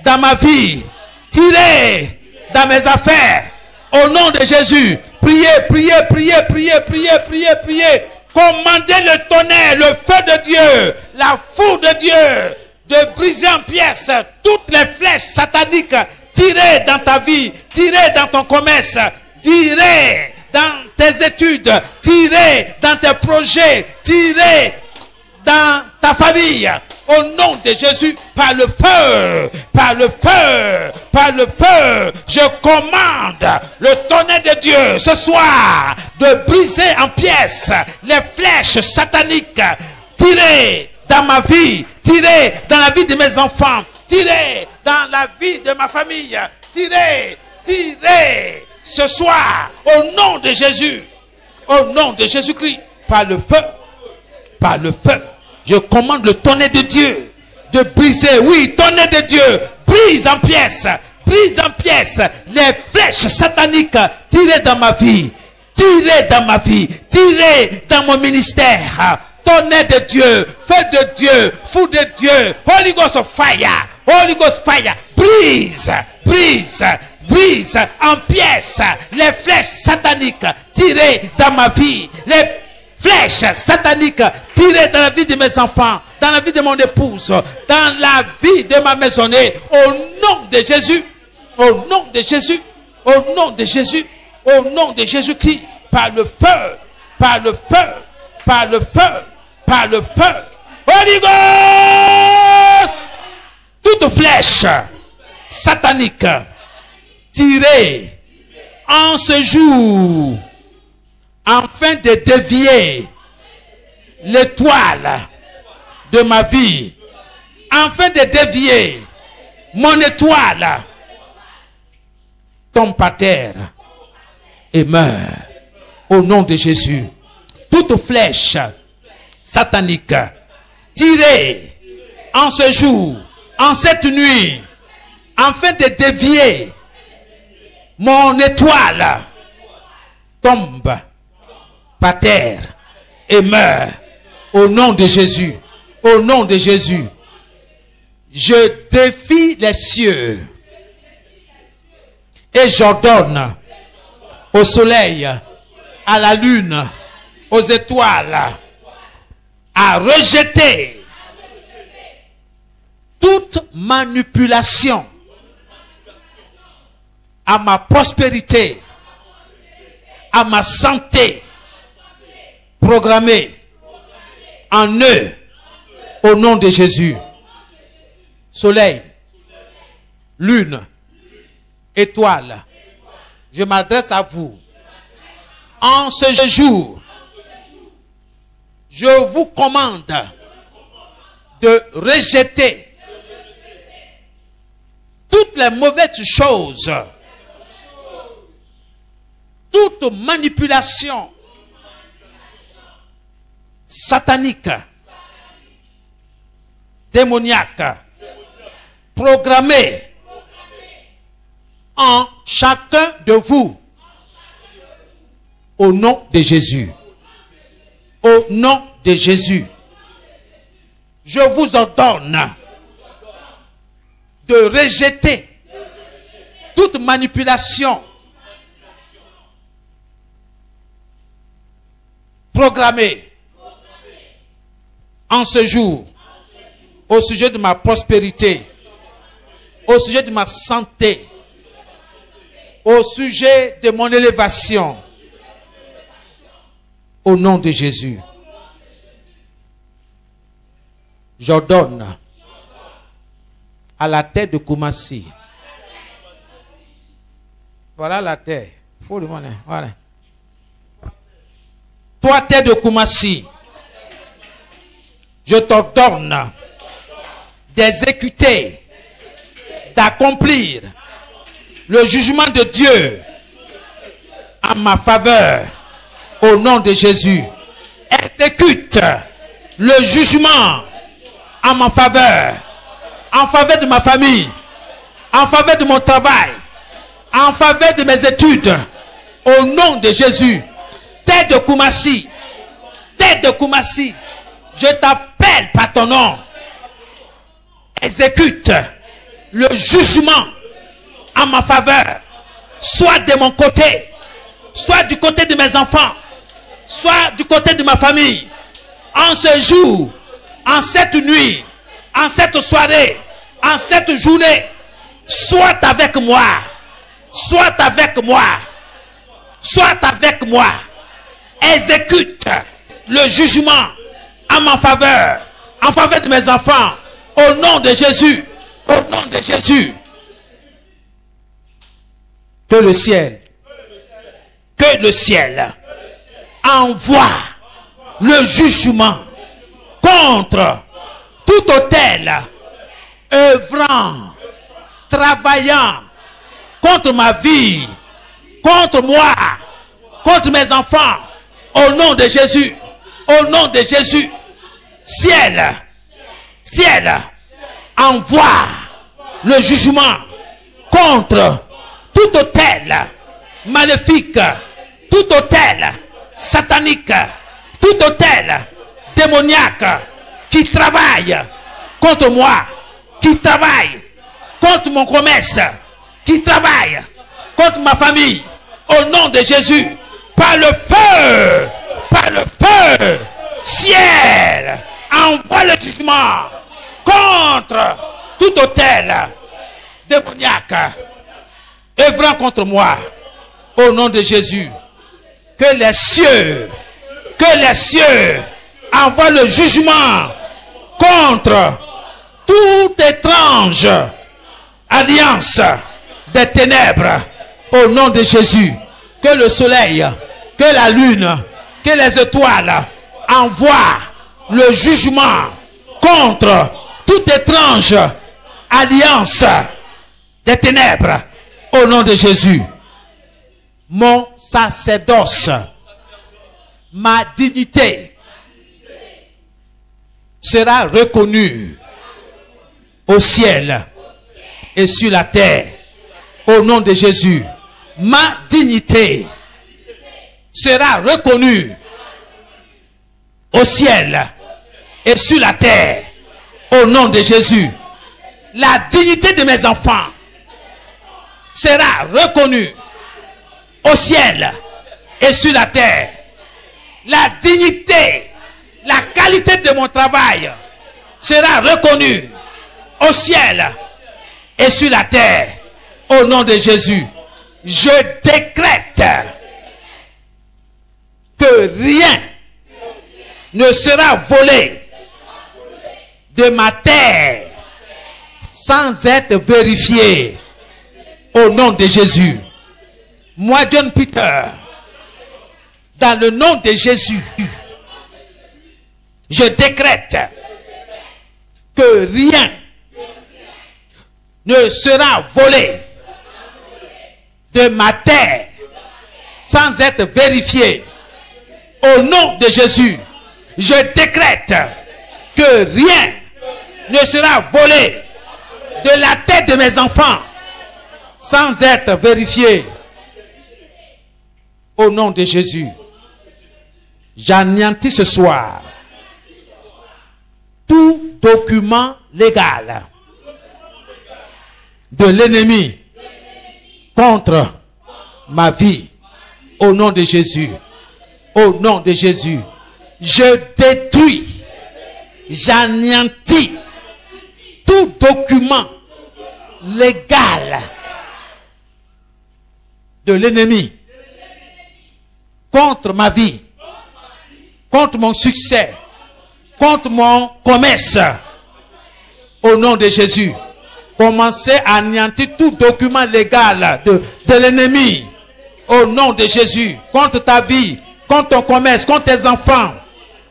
dans ma vie, tirées dans mes affaires. Au nom de Jésus, priez, priez, priez, priez, priez, priez, priez. Commandez le tonnerre, le feu de Dieu, la foudre de Dieu, de briser en pièces toutes les flèches sataniques tirées dans ta vie, tirées dans ton commerce, tirées dans tes études, tirées dans tes projets, tirées dans ta famille. Au nom de Jésus, par le feu, par le feu, par le feu, je commande le tonnerre de Dieu ce soir de briser en pièces les flèches sataniques tirées dans ma vie, tirées dans la vie de mes enfants, tirées dans la vie de ma famille, tirées, tirées ce soir au nom de Jésus, au nom de Jésus-Christ, par le feu, par le feu. Je commande le tonnerre de Dieu de briser, oui, tonnerre de Dieu, brise en pièces les flèches sataniques tirées dans ma vie, tirées dans ma vie, tirées dans mon ministère. Tonnerre de Dieu, feu de Dieu, fou de Dieu, Holy Ghost fire, Holy Ghost fire, brise, brise, brise en pièces les flèches sataniques tirées dans ma vie, les flèches sataniques tirées dans la vie de mes enfants, dans la vie de mon épouse, dans la vie de ma maisonnée, au nom de Jésus, au nom de Jésus, au nom de Jésus, au nom de Jésus-Christ, par le feu, par le feu, par le feu, par le feu, Holy Ghost, toute flèche satanique tirée en ce jour, afin de dévier l'étoile de ma vie, afin de dévier mon étoile, tombe par terre et meurt au nom de Jésus. Toute flèche satanique tirée en ce jour, en cette nuit, afin de dévier mon étoile, tombe par terre et meurt au nom de Jésus. Au nom de Jésus, je défie les cieux et j'ordonne au soleil, à la lune, aux étoiles à rejeter toute manipulation à ma prospérité, à ma santé programmée en eux au nom de Jésus. soleil, lune, étoile, je m'adresse à vous. En ce jour, je vous commande de rejeter toutes les mauvaises choses, toute manipulation satanique, démoniaque, programmée en chacun de vous, au nom de Jésus. Au nom de Jésus, je vous ordonne de rejeter toute manipulation programmée en ce jour au sujet de ma prospérité, au sujet de ma santé, au sujet de mon élévation. Au nom de Jésus, j'ordonne à la terre de Koumassi. Voilà la terre. Faut le monnaie. Voilà. Toi, terre de Koumassi, je t'ordonne d'exécuter, d'accomplir le jugement de Dieu en ma faveur. Au nom de Jésus, exécute le jugement en ma faveur, en faveur de ma famille, en faveur de mon travail, en faveur de mes études. Au nom de Jésus, terre de Koumassi, je t'appelle par ton nom. Exécute le jugement en ma faveur, soit de mon côté, soit du côté de mes enfants, soit du côté de ma famille. En ce jour, en cette nuit, en cette soirée, en cette journée, sois avec moi, sois avec moi, sois avec moi. Exécute le jugement en ma faveur, en faveur de mes enfants, au nom de Jésus, au nom de Jésus. Que le ciel envoie le jugement contre tout autel œuvrant, travaillant contre ma vie, contre moi, contre mes enfants. Au nom de Jésus, au nom de Jésus, ciel, envoie le jugement contre tout autel maléfique, tout autel satanique, tout autel démoniaque qui travaille contre moi, qui travaille contre mon commerce, qui travaille contre ma famille. Au nom de Jésus, par le feu, ciel, envoie le jugement contre tout autel démoniaque œuvrant contre moi. Au nom de Jésus, que les cieux envoient le jugement contre toute étrange alliance des ténèbres. Au nom de Jésus, que le soleil, que la lune, que les étoiles envoient le jugement contre toute étrange alliance des ténèbres. Au nom de Jésus, mon sacerdoce, ma dignité sera reconnue au ciel et sur la terre. Au nom de Jésus, ma dignité sera reconnue au ciel et sur la terre. Au nom de Jésus, la dignité de mes enfants sera reconnue au ciel et sur la terre. La dignité, la qualité de mon travail sera reconnue au ciel et sur la terre. Au nom de Jésus, je décrète que rien ne sera volé de ma terre sans être vérifié. Au nom de Jésus. Moi, John Peter, dans le nom de Jésus, je décrète que rien ne sera volé de ma terre sans être vérifié. Au nom de Jésus, je décrète que rien ne sera volé de la tête de mes enfants sans être vérifié. Au nom de Jésus, j'anéantis ce soir tout document légal de l'ennemi contre ma vie. Au nom de Jésus, au nom de Jésus, je détruis, j'anéantis tout document légal de l'ennemi contre ma vie, contre mon succès, contre mon commerce. Au nom de Jésus, commencez à anéantir tout document légal de l'ennemi. Au nom de Jésus, contre ta vie, contre ton commerce, contre tes enfants,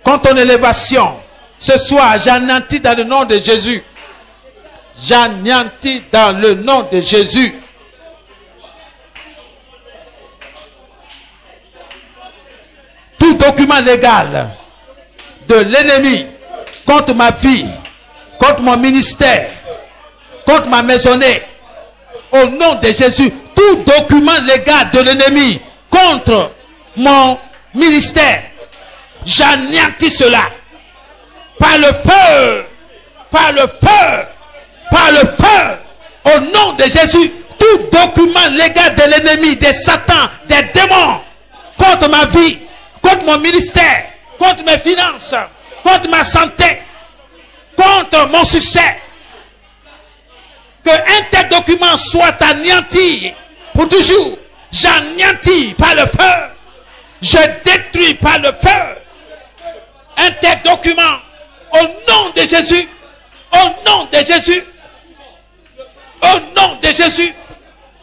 contre ton élévation. Ce soir, j'anéantis dans le nom de Jésus. J'anéantis dans le nom de Jésus. Tout document légal de l'ennemi contre ma vie, contre mon ministère, contre ma maisonnée. Au nom de Jésus, tout document légal de l'ennemi contre mon ministère, j'anéantis cela par le feu, par le feu, par le feu. Au nom de Jésus, tout document légal de l'ennemi, des satans, des démons contre ma vie, contre mon ministère, contre mes finances, contre ma santé, contre mon succès. Que un tel document soit anéanti pour toujours. J'anéantis par le feu. Je détruis par le feu un tel document. Au nom de Jésus. Au nom de Jésus. Au nom de Jésus.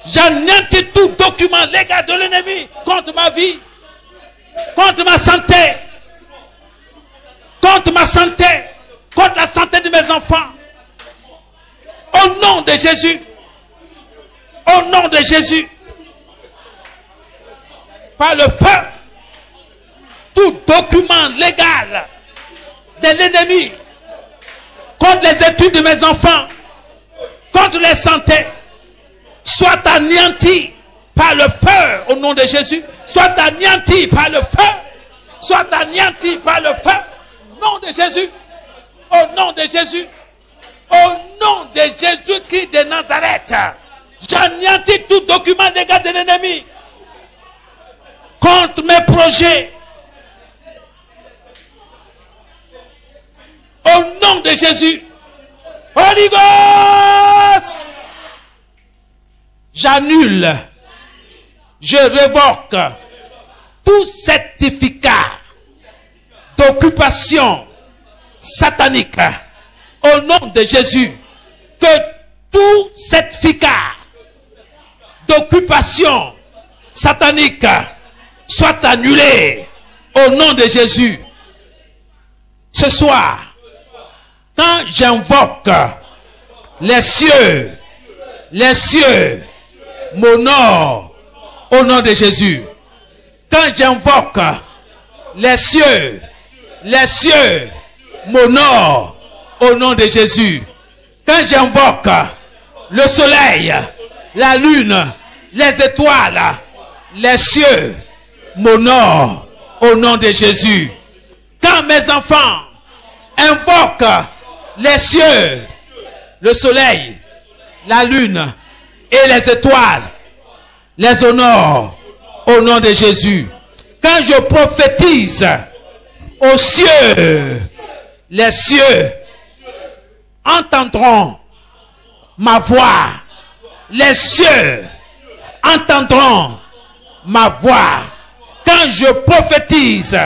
J'anéantis tout document légal de l'ennemi contre ma vie, contre ma santé, contre ma santé, contre la santé de mes enfants. Au nom de Jésus. Au nom de Jésus. Par le feu. Tout document légal de l'ennemi contre les études de mes enfants, contre les santé, soit anéanti par le feu au nom de Jésus. Soit anéanti par le feu. Soit anéanti par le feu. Au nom de Jésus. Au nom de Jésus. Au nom de Jésus-Christ de Nazareth, j'anéantis tout document légal de l'ennemi contre mes projets. Au nom de Jésus, Holy Ghost, j'annule, je révoque tout certificat d'occupation satanique. Au nom de Jésus, que tout certificat d'occupation satanique soit annulé au nom de Jésus. Ce soir, quand j'invoque les cieux m'honorent au nom de Jésus. Quand j'invoque les cieux m'honorent au nom de Jésus. Quand j'invoque le soleil, la lune, les étoiles, les cieux m'honorent au nom de Jésus. Quand mes enfants invoquent les cieux, le soleil, la lune et les étoiles, les honorent au nom de Jésus. Quand je prophétise aux cieux, les cieux entendront ma voix. Les cieux entendront ma voix. Quand je prophétise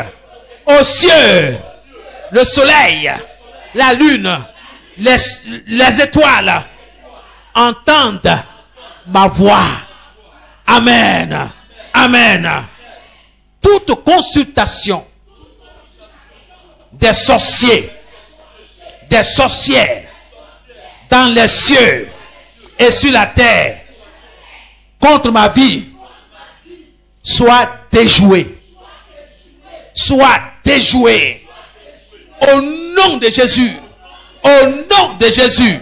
aux cieux, le soleil, la lune, les étoiles entendent ma voix. Amen. Amen. Toute consultation des sorciers, des sorcières dans les cieux et sur la terre contre ma vie soit déjouée. Soit déjouée. Au nom de Jésus. Au nom de Jésus.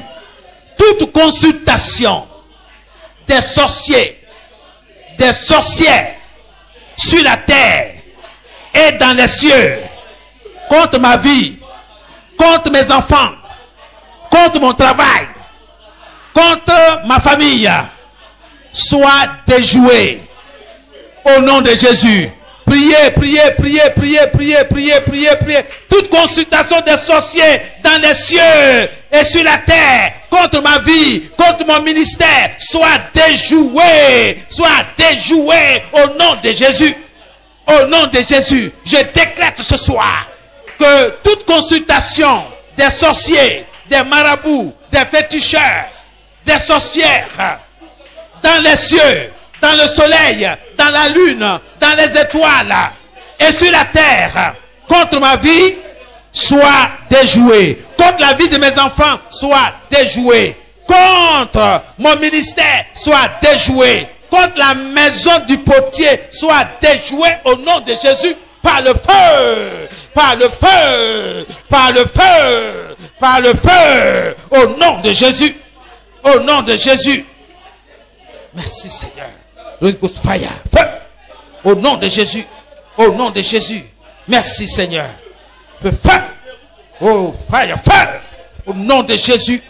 Toute consultation des sorciers, des sorcières sur la terre et dans les cieux contre ma vie, contre mes enfants, contre mon travail, contre ma famille, soit déjouée au nom de Jésus. Priez, priez, priez, priez, priez, priez, priez, priez. Toute consultation des sorciers dans les cieux et sur la terre contre ma vie, contre mon ministère, soit déjouée, soit déjouée au nom de Jésus. Au nom de Jésus, je décrète ce soir que toute consultation des sorciers, des marabouts, des féticheurs, des sorcières dans les cieux, dans le soleil, dans la lune, dans les étoiles et sur la terre, contre ma vie, soit déjoué. Contre la vie de mes enfants, soit déjoué. Contre mon ministère, soit déjoué. Contre la maison du potier, soit déjoué au nom de Jésus par le feu, par le feu, par le feu, par le feu, au nom de Jésus, au nom de Jésus. Merci Seigneur. Holy Ghost fire, feu, au nom de Jésus, au nom de Jésus. Merci Seigneur. Feu, oh fire, feu, au nom de Jésus.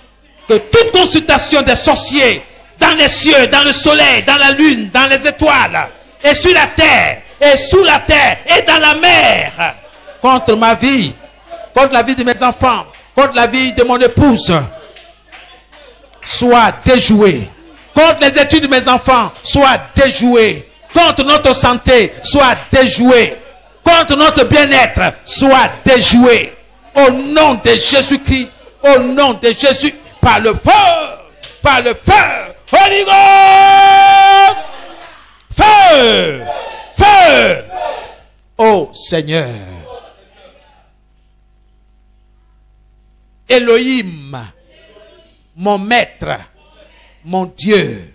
Que toute consultation des sorciers dans les cieux, dans le soleil, dans la lune, dans les étoiles, et sur la terre, et sous la terre, et dans la mer, contre ma vie, contre la vie de mes enfants, contre la vie de mon épouse, soit déjouée. Contre les études de mes enfants, soit déjouée. Contre notre santé, soit déjouée. Contre notre bien-être, soit déjouée. Au nom de Jésus-Christ, au nom de Jésus, par le feu, Holy Ghost, feu, feu, oh Seigneur, Elohim, mon maître, mon Dieu,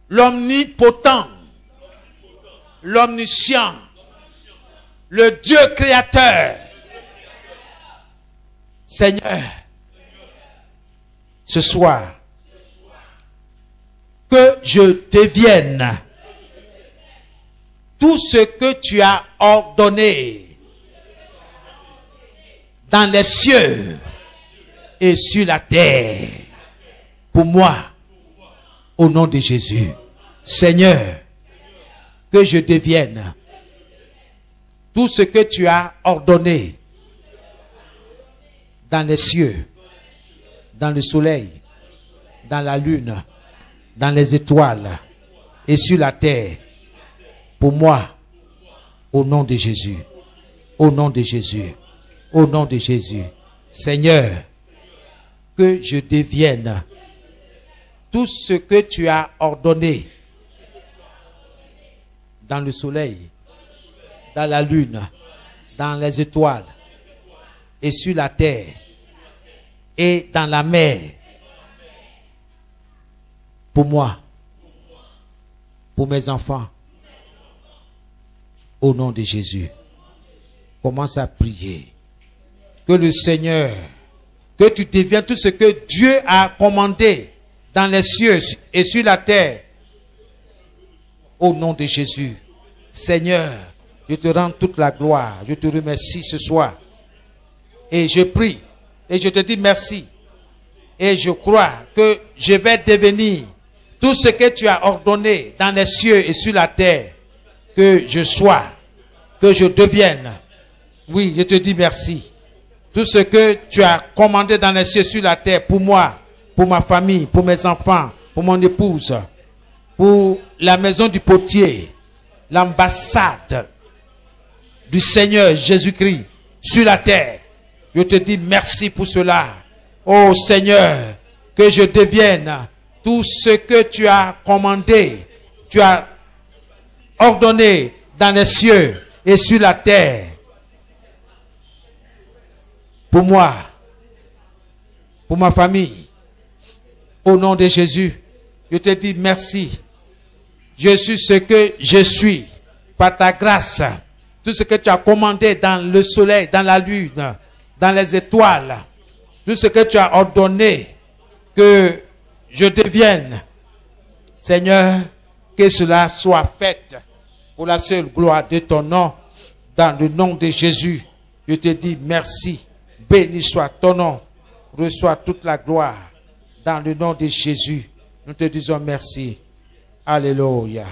l'omnipotent, l'omniscient, le Dieu créateur. Seigneur, ce soir, que je devienne tout ce que tu as ordonné dans les cieux et sur la terre pour moi, au nom de Jésus. Seigneur, que je devienne tout ce que tu as ordonné dans les cieux, dans le soleil, dans la lune, dans les étoiles et sur la terre, pour moi, au nom de Jésus, au nom de Jésus, au nom de Jésus. Seigneur, que je devienne tout ce que tu as ordonné dans le soleil, dans la lune, dans les étoiles et sur la terre et dans la mer, pour moi, pour mes enfants, au nom de Jésus. Commence à prier. Que le Seigneur, que tu deviennes tout ce que Dieu a commandé dans les cieux et sur la terre, au nom de Jésus. Seigneur, je te rends toute la gloire. Je te remercie ce soir. Et je prie. Et je te dis merci. Et je crois que je vais devenir tout ce que tu as ordonné dans les cieux et sur la terre. Que je sois. Que je devienne. Oui, je te dis merci. Tout ce que tu as commandé dans les cieux et sur la terre pour moi, pour ma famille, pour mes enfants, pour mon épouse, pour la maison du potier, l'ambassade du Seigneur Jésus-Christ sur la terre. Je te dis merci pour cela. Ô Seigneur, que je devienne tout ce que tu as commandé, tu as ordonné dans les cieux et sur la terre. Pour moi, pour ma famille, au nom de Jésus, je te dis merci. Je suis ce que je suis par ta grâce. Tout ce que tu as commandé dans le soleil, dans la lune, dans les étoiles, tout ce que tu as ordonné que je devienne, Seigneur, que cela soit fait pour la seule gloire de ton nom, dans le nom de Jésus. Je te dis merci, béni soit ton nom, reçois toute la gloire, dans le nom de Jésus. Nous te disons merci. Alléluia.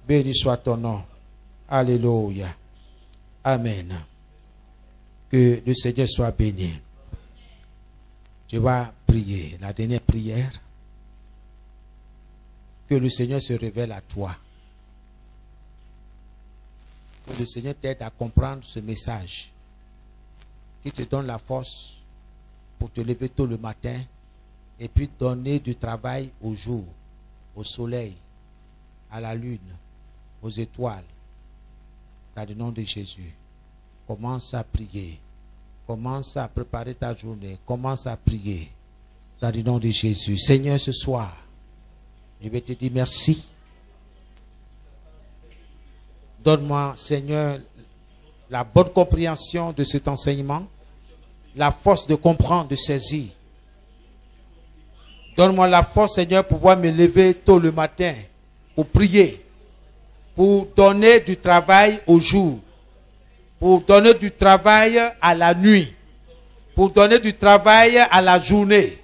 Béni soit ton nom. Alléluia. Amen. Que le Seigneur soit béni. Je vais prier la dernière prière. Que le Seigneur se révèle à toi. Que le Seigneur t'aide à comprendre ce message. Qui te donne la force pour te lever tôt le matin et puis donner du travail au jour, au soleil, à la lune, aux étoiles. Dans le nom de Jésus, commence à prier. Commence à préparer ta journée. Commence à prier. Dans le nom de Jésus. Seigneur, ce soir, je vais te dire merci. Donne-moi, Seigneur, la bonne compréhension de cet enseignement, la force de comprendre, de saisir. Donne-moi la force, Seigneur, pour pouvoir me lever tôt le matin, pour prier, pour donner du travail au jour, pour donner du travail à la nuit, pour donner du travail à la journée,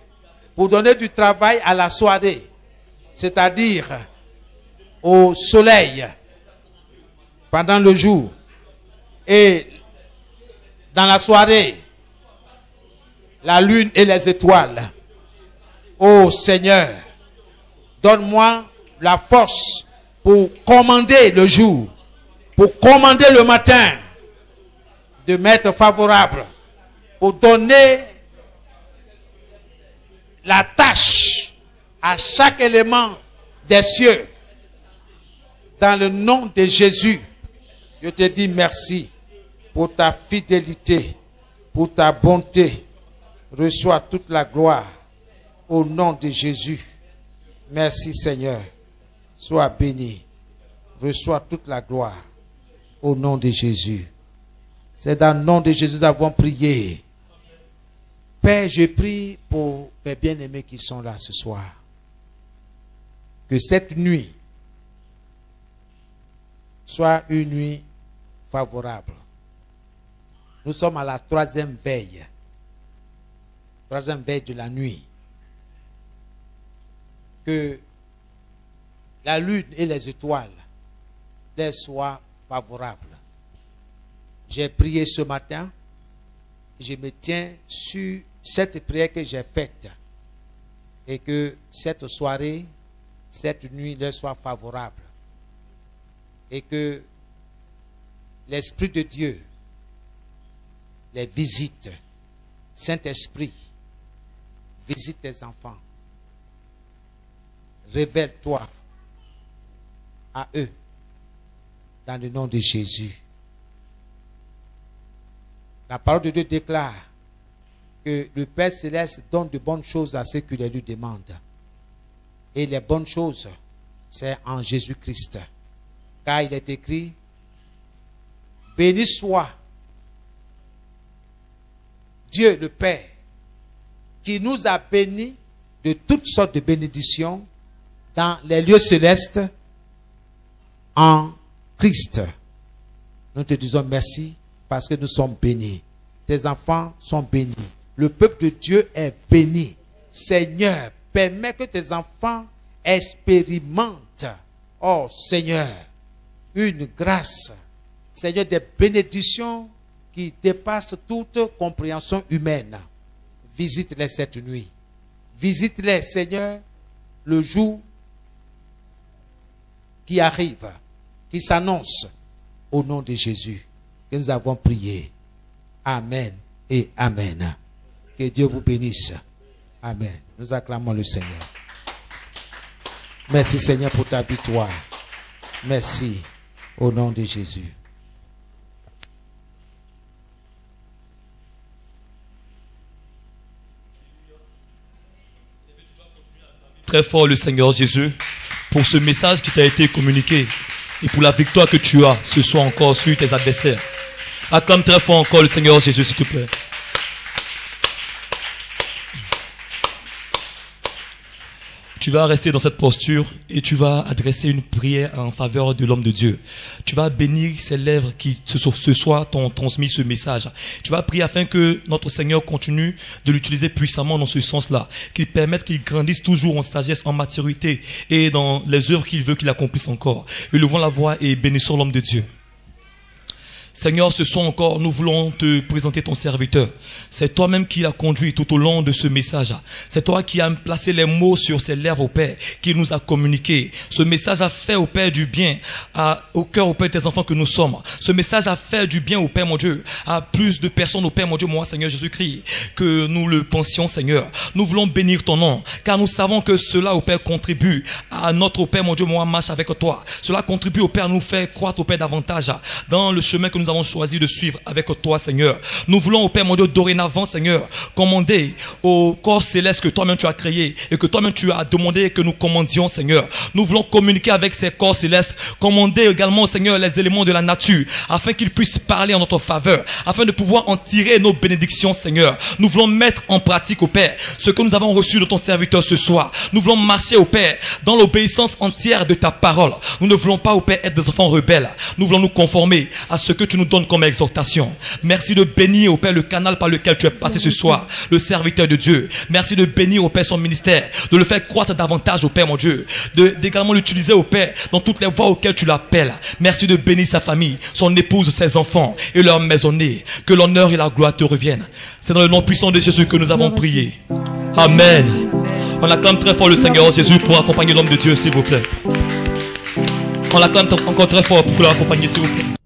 pour donner du travail à la soirée, c'est-à-dire au soleil pendant le jour et dans la soirée, la lune et les étoiles. Ô Seigneur, donne-moi la force pour commander le jour, pour commander le matin, de m'être favorable, pour donner la tâche à chaque élément des cieux. Dans le nom de Jésus, je te dis merci pour ta fidélité, pour ta bonté. Reçois toute la gloire au nom de Jésus. Merci Seigneur. Sois béni. Reçois toute la gloire au nom de Jésus. C'est dans le nom de Jésus que nous avons prié. Père, je prie pour mes bien-aimés qui sont là ce soir. Que cette nuit soit une nuit favorable. Nous sommes à la troisième veille de la nuit. Que la lune et les étoiles les soient favorables. J'ai prié ce matin. Je me tiens sur cette prière que j'ai faite. Et que cette soirée, cette nuit leur soit favorable. Et que l'Esprit de Dieu les visite. Saint-Esprit, visite tes enfants. Révèle-toi à eux dans le nom de Jésus. La parole de Dieu déclare que le Père Céleste donne de bonnes choses à ceux qui les lui demandent. Et les bonnes choses, c'est en Jésus-Christ. Car il est écrit, béni soit Dieu le Père, qui nous a bénis de toutes sortes de bénédictions dans les lieux célestes en Christ. Nous te disons merci parce que nous sommes bénis. Tes enfants sont bénis. Le peuple de Dieu est béni. Seigneur, permets que tes enfants expérimentent, oh Seigneur, une grâce, Seigneur, des bénédictions qui dépassent toute compréhension humaine. Visite-les cette nuit. Visite-les, Seigneur, le jour qui arrive, qui s'annonce au nom de Jésus que nous avons prié. Amen et Amen. Que Dieu vous bénisse. Amen. Nous acclamons le Seigneur. Merci Seigneur pour ta victoire. Merci au nom de Jésus. Très fort le Seigneur Jésus pour ce message qui t'a été communiqué et pour la victoire que tu as ce soir encore sur tes adversaires. Acclame très fort encore le Seigneur Jésus, s'il te plaît. Tu vas rester dans cette posture et tu vas adresser une prière en faveur de l'homme de Dieu. Tu vas bénir ces lèvres qui ce soir t'ont transmis ce message. Tu vas prier afin que notre Seigneur continue de l'utiliser puissamment dans ce sens-là. Qu'il permette qu'il grandisse toujours en sagesse, en maturité et dans les œuvres qu'il veut qu'il accomplisse encore. Élevons la voix et bénissons l'homme de Dieu. Seigneur, ce soir encore, nous voulons te présenter ton serviteur. C'est toi-même qui l'as conduit tout au long de ce message. C'est toi qui as placé les mots sur ses lèvres, au Père, qui nous a communiqué. Ce message a fait, au Père, du bien au cœur, au Père, des enfants que nous sommes. Ce message a fait du bien, au Père, mon Dieu, à plus de personnes, au Père, mon Dieu, moi, Seigneur Jésus-Christ, que nous le pensions, Seigneur. Nous voulons bénir ton nom, car nous savons que cela, au Père, contribue à notre, au Père, mon Dieu, moi, marche avec toi. Cela contribue, au Père, à nous faire croître, au Père, davantage dans le chemin que nous avons choisi de suivre avec toi, Seigneur. Nous voulons, au Père, mon Dieu, dorénavant, Seigneur, commander au corps céleste que toi-même tu as créé et que toi-même tu as demandé que nous commandions, Seigneur. Nous voulons communiquer avec ces corps célestes, commander également, Seigneur, les éléments de la nature, afin qu'ils puissent parler en notre faveur, afin de pouvoir en tirer nos bénédictions, Seigneur. Nous voulons mettre en pratique, au Père, ce que nous avons reçu de ton serviteur ce soir. Nous voulons marcher, au Père, dans l'obéissance entière de ta parole. Nous ne voulons pas, au Père, être des enfants rebelles. Nous voulons nous conformer à ce que tu nous donnes comme exhortation. Merci de bénir, au Père, le canal par lequel tu es passé ce soir, le serviteur de Dieu. Merci de bénir, au Père, son ministère, de le faire croître davantage, au Père, mon Dieu, d'également l'utiliser, au Père, dans toutes les voies auxquelles tu l'appelles. Merci de bénir sa famille, son épouse, ses enfants et leur maisonnée. Que l'honneur et la gloire te reviennent. C'est dans le nom puissant de Jésus que nous avons prié. Amen. On acclame très fort le Seigneur Jésus pour accompagner l'homme de Dieu, s'il vous plaît. On l'acclame encore très fort pour l'accompagner, s'il vous plaît.